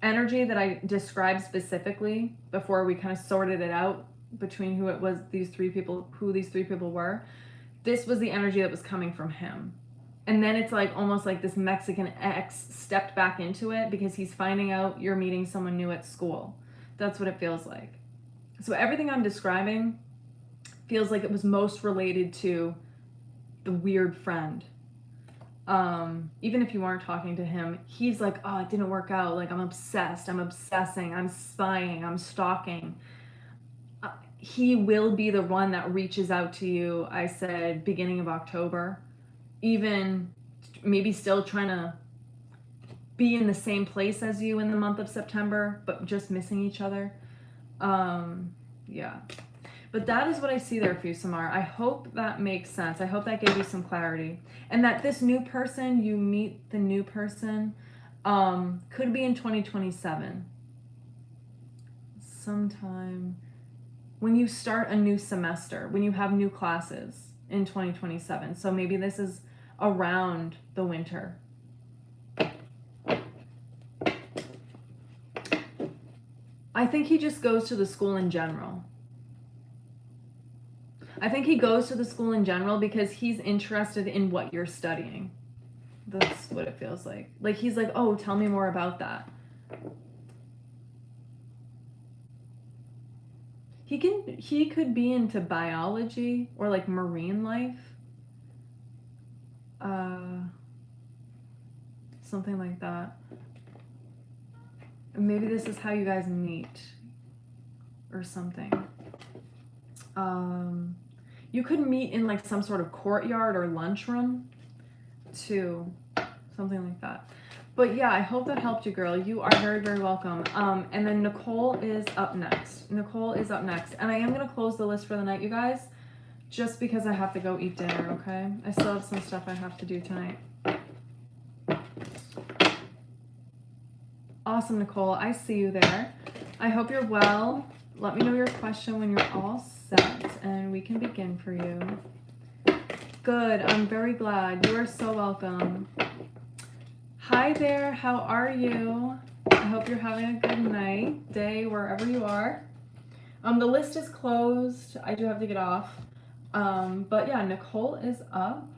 energy that I described specifically before we kind of sorted it out between who these three people were. This was the energy that was coming from him. And then it's like almost like this Mexican ex stepped back into it because he's finding out you're meeting someone new at school. That's what it feels like. So everything I'm describing feels like it was most related to the weird friend. Even if you aren't talking to him, he's like, oh, it didn't work out. Like, I'm obsessed. I'm obsessing. I'm spying. I'm stalking. He will be the one that reaches out to you, I said, beginning of October. Even maybe still trying to be in the same place as you in the month of September, but just missing each other. Yeah. But that is what I see there for you, Samar. I hope that makes sense. I hope that gave you some clarity. And that this new person, you meet the new person, could be in 2027. Sometime when you start a new semester, when you have new classes in 2027. So maybe this is around the winter. I think he just goes to the school in general. I think he goes to the school in general because he's interested in what you're studying. That's what it feels like. Like he's like, oh, tell me more about that. He could be into biology or like marine life. Something like that. Maybe this is how you guys meet or something. You could meet in like some sort of courtyard or lunchroom too. Something like that. But yeah, I hope that helped you, girl. You are very, very welcome. And then Nicole is up next. And I am going to close the list for the night, you guys, just because I have to go eat dinner, okay? I still have some stuff I have to do tonight. Awesome, Nicole. I see you there. I hope you're well. Let me know your question when you're all set, and we can begin for you. Good. I'm very glad. You are so welcome. Hi there. How are you? I hope you're having a good night, day, wherever you are. The list is closed. I do have to get off. But yeah, Nicole is up.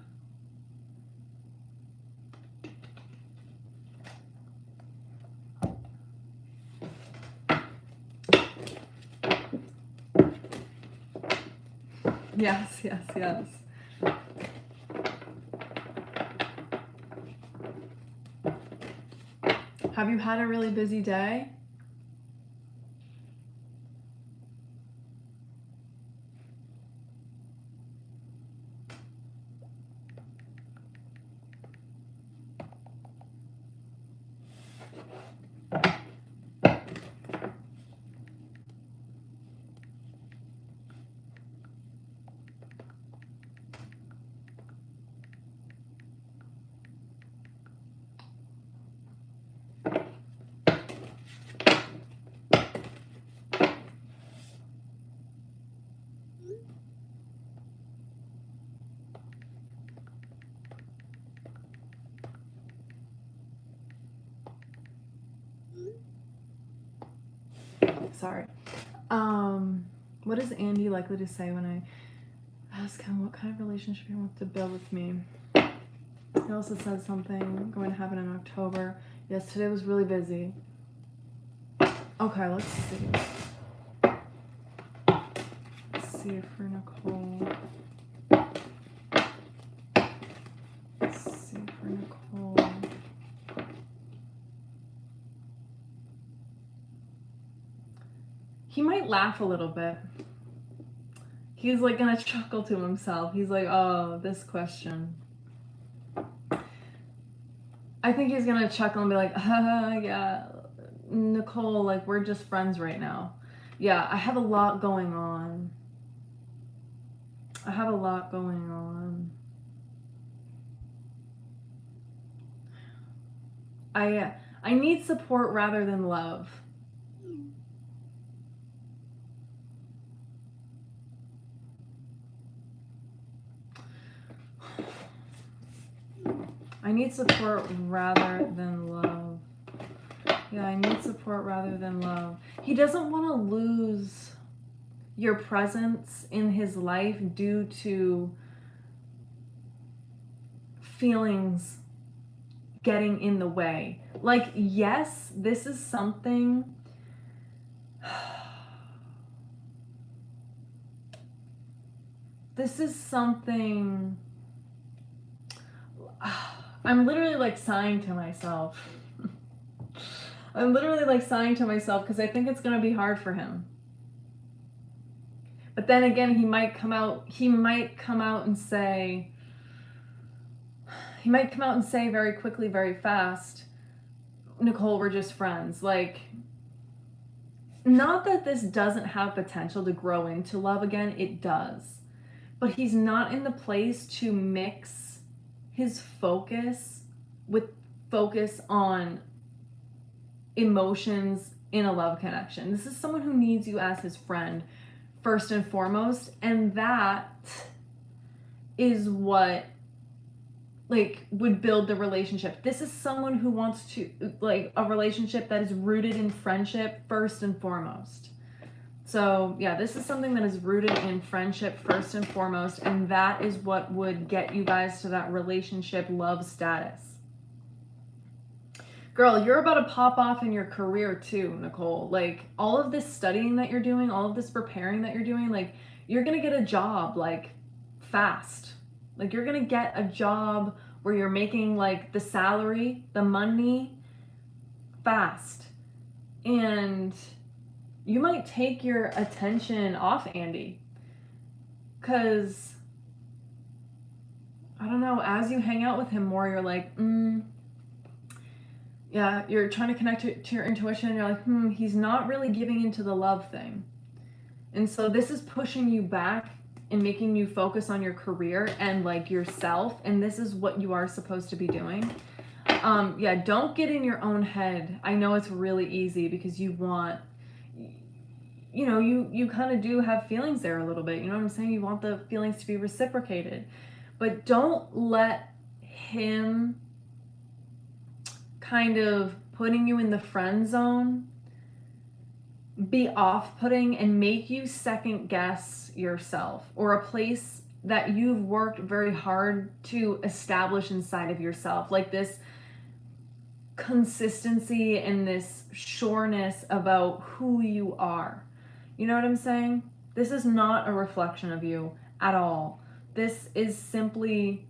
Yes. Have you had a really busy day? Sorry. What is Andy likely to say when I ask him what kind of relationship he wants to build with me? He also said something going to happen in October. Yes, today was really busy. Okay, let's see. Let's see for Nicole. Let's see for Nicole. He might laugh a little bit. He's like gonna chuckle to himself. He's like, oh, this question. I think he's gonna chuckle and be like, yeah, Nicole, like, we're just friends right now. Yeah, I have a lot going on. I have a lot going on. I need support rather than love. I need support rather than love. Yeah, I need support rather than love. He doesn't want to lose your presence in his life due to feelings getting in the way. Like, yes, this is something. This is something. I'm literally like sighing to myself. I'm literally like sighing to myself because I think it's going to be hard for him. But then again, he might come out and say very quickly, very fast, Nicole, we're just friends. Like, not that this doesn't have potential to grow into love again, it does. But he's not in the place to mix his focus with focus on emotions in a love connection. This is someone who needs you as his friend first and foremost, and that is what like would build the relationship. This is someone who wants to like a relationship that is rooted in friendship first and foremost. So yeah, this is something that is rooted in friendship first and foremost, and that is what would get you guys to that relationship love status. Girl, you're about to pop off in your career too, Nicole. Like, all of this studying that you're doing, all of this preparing that you're doing, like, you're gonna get a job, like, fast. Like, you're gonna get a job where you're making, like, the salary, the money, fast. And you might take your attention off Andy. Because, I don't know, as you hang out with him more, you're like, yeah, you're trying to connect to your intuition. You're like, he's not really giving into the love thing. And so this is pushing you back and making you focus on your career and like yourself. And this is what you are supposed to be doing. Yeah, don't get in your own head. I know it's really easy because you want, you know, you kind of do have feelings there a little bit. You know what I'm saying? You want the feelings to be reciprocated. But don't let him kind of putting you in the friend zone be off-putting and make you second guess yourself or a place that you've worked very hard to establish inside of yourself, like this consistency and this sureness about who you are. You know what I'm saying? This is not a reflection of you at all. This is simply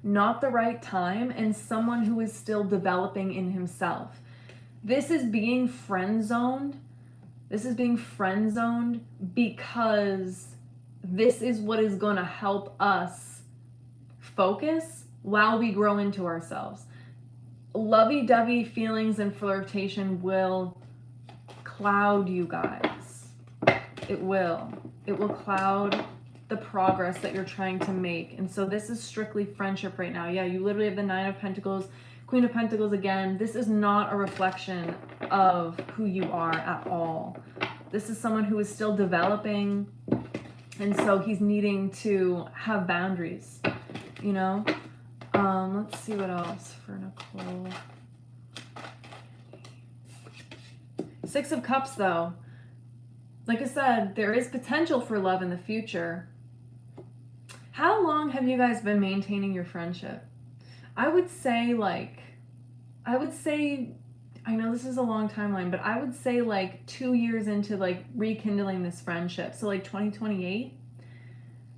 not the right time and someone who is still developing in himself. This is being friend zoned. This is being friend zoned because this is what is going to help us focus while we grow into ourselves. Lovey-dovey feelings and flirtation will cloud you guys. It will. It will cloud the progress that you're trying to make. And so this is strictly friendship right now. Yeah, you literally have the Nine of Pentacles, Queen of Pentacles again. This is not a reflection of who you are at all. This is someone who is still developing, and so he's needing to have boundaries, you know? Let's see what else for Nicole. Six of Cups, though. Like I said, there is potential for love in the future. How long have you guys been maintaining your friendship? I would say I know this is a long timeline, but I would say like 2 years into like rekindling this friendship. So like 2028,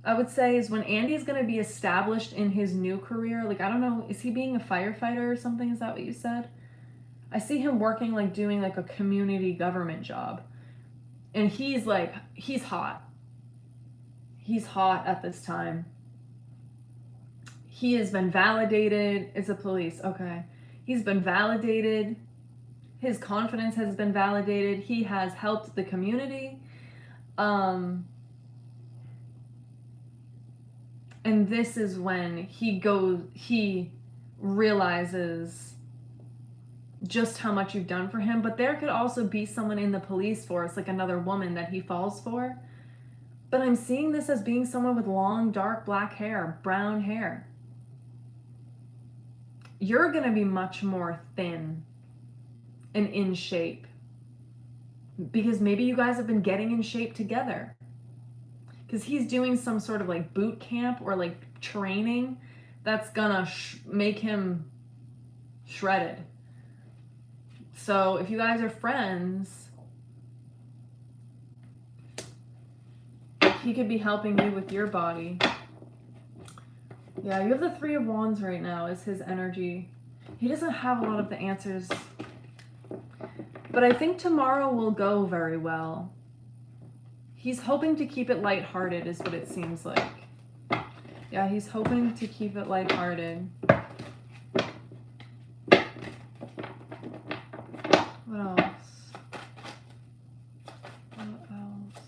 I would say is when Andy is going to be established in his new career. Like, I don't know, is he being a firefighter or something? Is that what you said? I see him working like doing like a community government job. And he's hot. He's hot at this time. He has been validated. It's a police. Okay. He's been validated. His confidence has been validated. He has helped the community. And this is when he realizes just how much you've done for him. But there could also be someone in the police force, like another woman that he falls for. But I'm seeing this as being someone with long, dark, black hair, brown hair. You're going to be much more thin and in shape. Because maybe you guys have been getting in shape together. Because he's doing some sort of like boot camp or like training that's gonna make him shredded. So if you guys are friends, he could be helping you with your body. Yeah, you have the Three of Wands right now as his energy. He doesn't have a lot of the answers. But I think tomorrow will go very well. He's hoping to keep it lighthearted is what it seems like. Yeah, he's hoping to keep it lighthearted. What else? What else?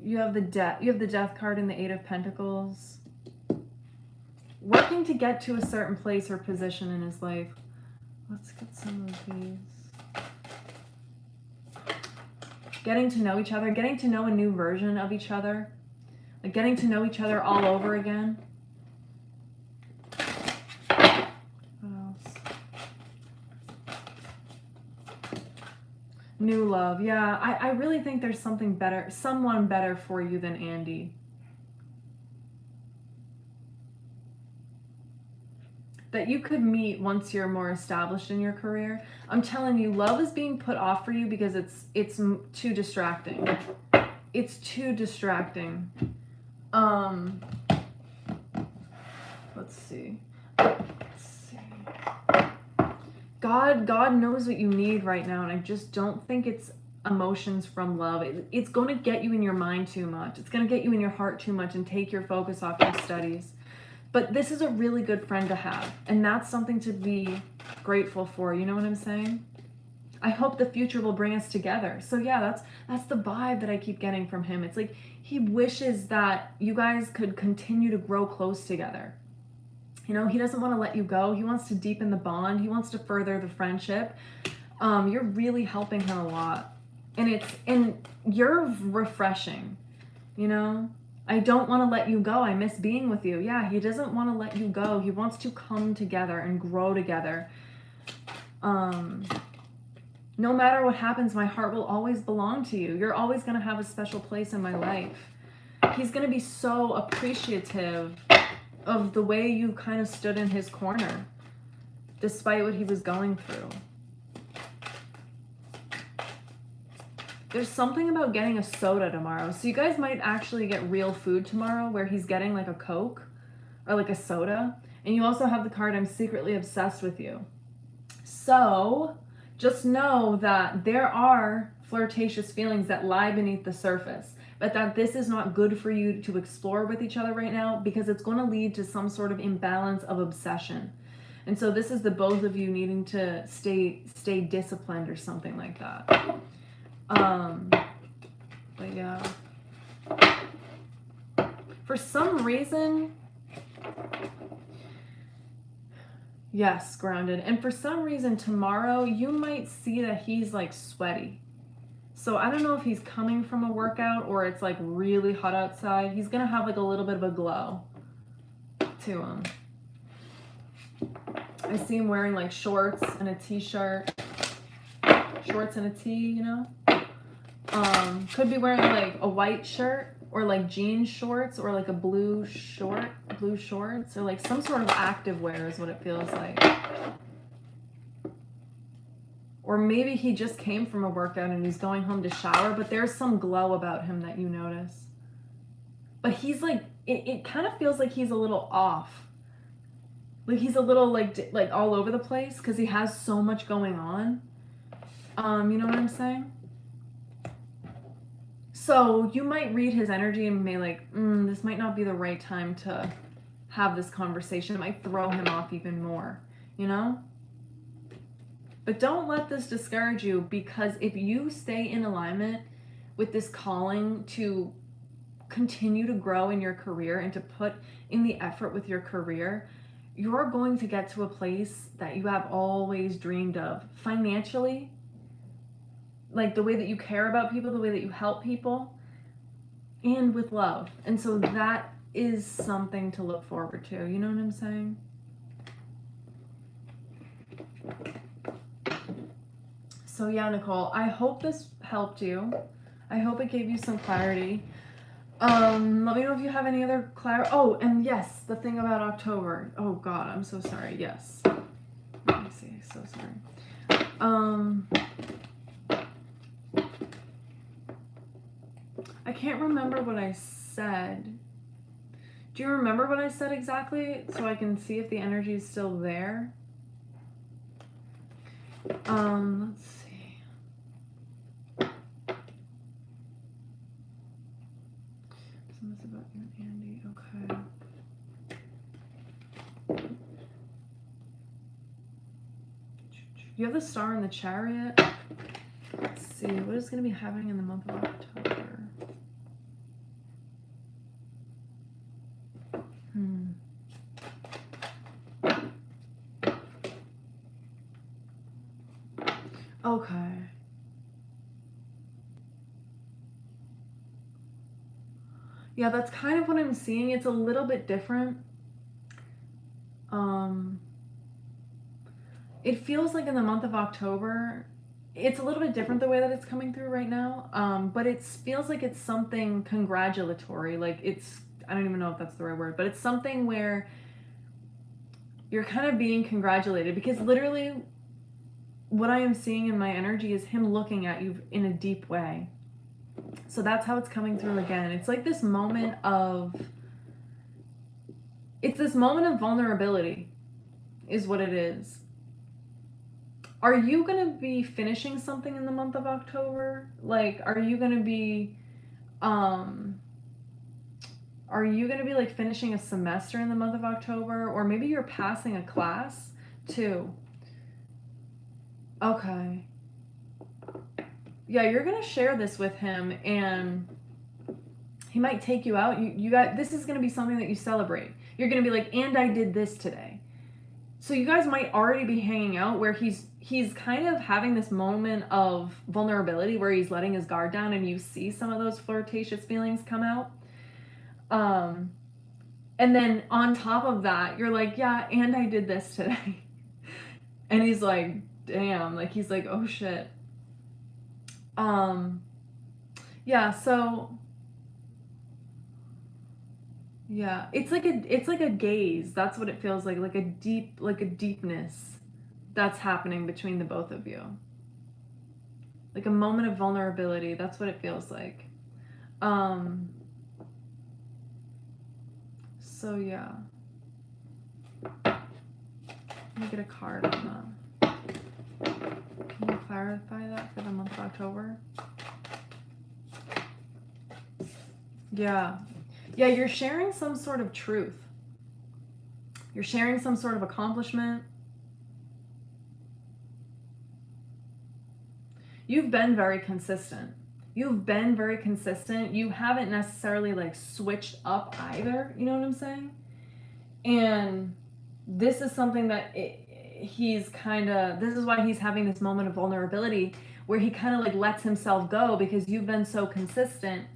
You have the Death card and the Eight of Pentacles. Working to get to a certain place or position in his life. Let's get some of these. Getting to know each other, getting to know a new version of each other, like getting to know each other all over again. What else? New love. Yeah, I really think there's something better, someone better for you than Andy. That you could meet once you're more established in your career. I'm telling you, love is being put off for you because it's too distracting. It's too distracting. Let's see. God knows what you need right now, and I just don't think it's emotions from love. It's going to get you in your mind too much. It's going to get you in your heart too much and take your focus off your studies. But this is a really good friend to have, and that's something to be grateful for. You know what I'm saying? I hope the future will bring us together. So yeah, that's the vibe that I keep getting from him. It's like he wishes that you guys could continue to grow close together. You know, he doesn't want to let you go. He wants to deepen the bond. He wants to further the friendship. You're really helping him a lot, and you're refreshing. You know. I don't want to let you go. I miss being with you. Yeah, he doesn't want to let you go. He wants to come together and grow together. No matter what happens, my heart will always belong to you. You're always going to have a special place in my life. He's going to be so appreciative of the way you kind of stood in his corner, despite what he was going through. There's something about getting a soda tomorrow. So you guys might actually get real food tomorrow where he's getting like a Coke or like a soda. And you also have the card, I'm secretly obsessed with you. So just know that there are flirtatious feelings that lie beneath the surface, but that this is not good for you to explore with each other right now because it's going to lead to some sort of imbalance of obsession. And so this is the both of you needing to stay disciplined or something like that. But yeah, for some reason, yes, grounded. And for some reason tomorrow, you might see that he's like sweaty. So I don't know if he's coming from a workout or it's like really hot outside. He's going to have like a little bit of a glow to him. I see him wearing like shorts and a t-shirt. shorts and a tee, you know? Could be wearing like a white shirt or like jean shorts or like a blue shorts or like some sort of active wear is what it feels like. Or maybe he just came from a workout and he's going home to shower, but there's some glow about him that you notice. But he's like, it kind of feels like he's a little off. Like he's a little like all over the place because he has so much going on. You know what I'm saying? So you might read his energy and may like, this might not be the right time to have this conversation. It might throw him off even more, you know? But don't let this discourage you, because if you stay in alignment with this calling to continue to grow in your career and to put in the effort with your career, you're going to get to a place that you have always dreamed of financially, like the way that you care about people, the way that you help people, and with love. And so that is something to look forward to. You know what I'm saying? So yeah, Nicole, I hope this helped you. I hope it gave you some clarity. Let me know if you have any other clarity. Oh, and yes, the thing about October. Oh God, I'm so sorry. Yes. Let me see. So sorry. I can't remember what I said. Do you remember what I said exactly so I can see if the energy is still there? Let's see. Something's about you and Andy. Okay. You have the Star in the Chariot. Let's see. What is going to be happening in the month of October? Okay. Yeah, that's kind of what I'm seeing. It's a little bit different. It feels like in the month of October, it's a little bit different the way that it's coming through right now. But it feels like it's something congratulatory. Like it's, I don't even know if that's the right word, but it's something where you're kind of being congratulated, because literally what I am seeing in my energy is him looking at you in a deep way. So that's how it's coming through again. It's like this moment of, it's this moment of vulnerability is what it is. Are you going to be finishing something in the month of October? Like, are you going to be like finishing a semester in the month of October? Or maybe you're passing a class too. Okay. Yeah, you're going to share this with him and he might take you out. You got, this is going to be something that you celebrate. You're going to be like, and I did this today. So you guys might already be hanging out where he's kind of having this moment of vulnerability where he's letting his guard down and you see some of those flirtatious feelings come out. And then on top of that, you're like, yeah, and I did this today. And he's like, damn, like he's like, oh shit. Yeah, so yeah, it's like a gaze. That's what it feels like a deepness that's happening between the both of you. Like a moment of vulnerability. That's what it feels like. So yeah. Let me get a card on that. Can you clarify that for the month of October? Yeah. Yeah, you're sharing some sort of truth. You're sharing some sort of accomplishment. You've been very consistent. You've been very consistent. You haven't necessarily like switched up either. You know what I'm saying? And this is something that this is why he's having this moment of vulnerability where he kind of like lets himself go because you've been so consistent.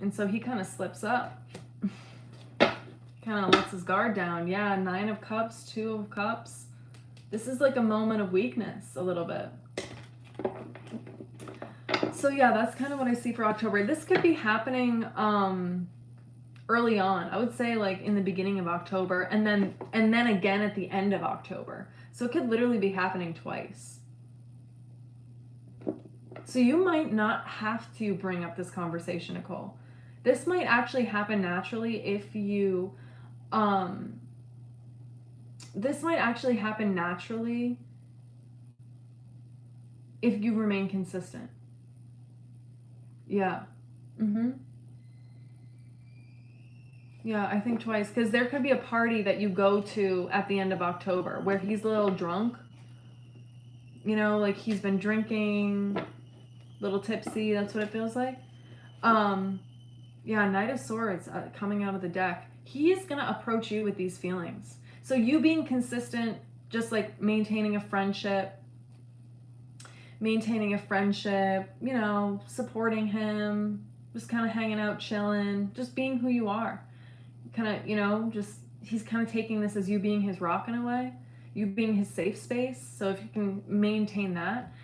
And so he kind of slips up. Kind of lets his guard down. Yeah, 9 of Cups, 2 of Cups. This is like a moment of weakness a little bit. So yeah, that's kind of what I see for October. This could be happening early on. I would say like in the beginning of October and then again at the end of October. So it could literally be happening twice. So you might not have to bring up this conversation, Nicole. This might actually happen naturally if you this might actually happen naturally if you remain consistent. Yeah. Yeah, I think twice, because there could be a party that you go to at the end of October where he's a little drunk. You know, like he's been drinking, little tipsy. That's what it feels like. Yeah, Knight of Swords coming out of the deck. He's gonna approach you with these feelings. So you being consistent, just like maintaining a friendship, you know, supporting him, just kind of hanging out, chilling, just being who you are. Kind of, you know, just he's kind of taking this as you being his rock in a way, you being his safe space. So if you can maintain that,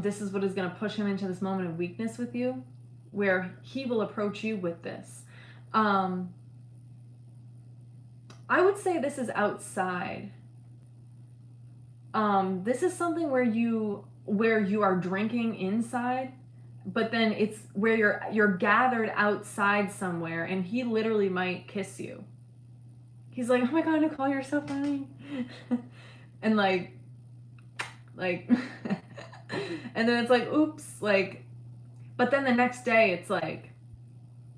this is what is going to push him into this moment of weakness with you, where he will approach you with this. I would say this is outside. This is something where you are drinking inside, but then it's where you're gathered outside somewhere, and he literally might kiss you. He's like, oh my god, Nicole, you're so funny. And like and then it's like, oops, like, but then the next day it's like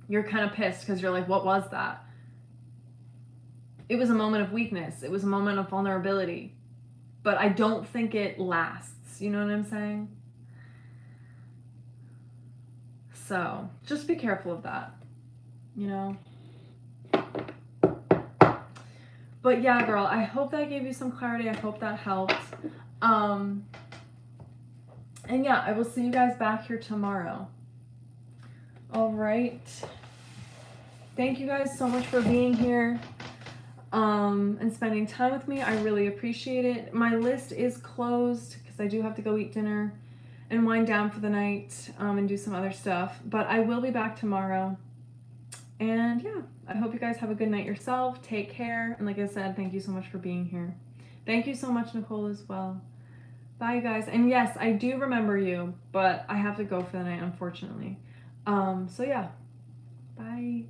you're kind of pissed because you're like, what was that? It was a moment of weakness, it was a moment of vulnerability, but I don't think it lasts. You know what I'm saying? So just be careful of that, you know? But yeah, girl, I hope that gave you some clarity. I hope that helped. And yeah, I will see you guys back here tomorrow. All right. Thank you guys so much for being here and spending time with me. I really appreciate it. My list is closed because I do have to go eat dinner and wind down for the night and do some other stuff. But I will be back tomorrow. And yeah, I hope you guys have a good night yourself. Take care. And like I said, thank you so much for being here. Thank you so much, Nicole, as well. Bye, you guys. And yes, I do remember you, but I have to go for the night, unfortunately. So yeah, bye.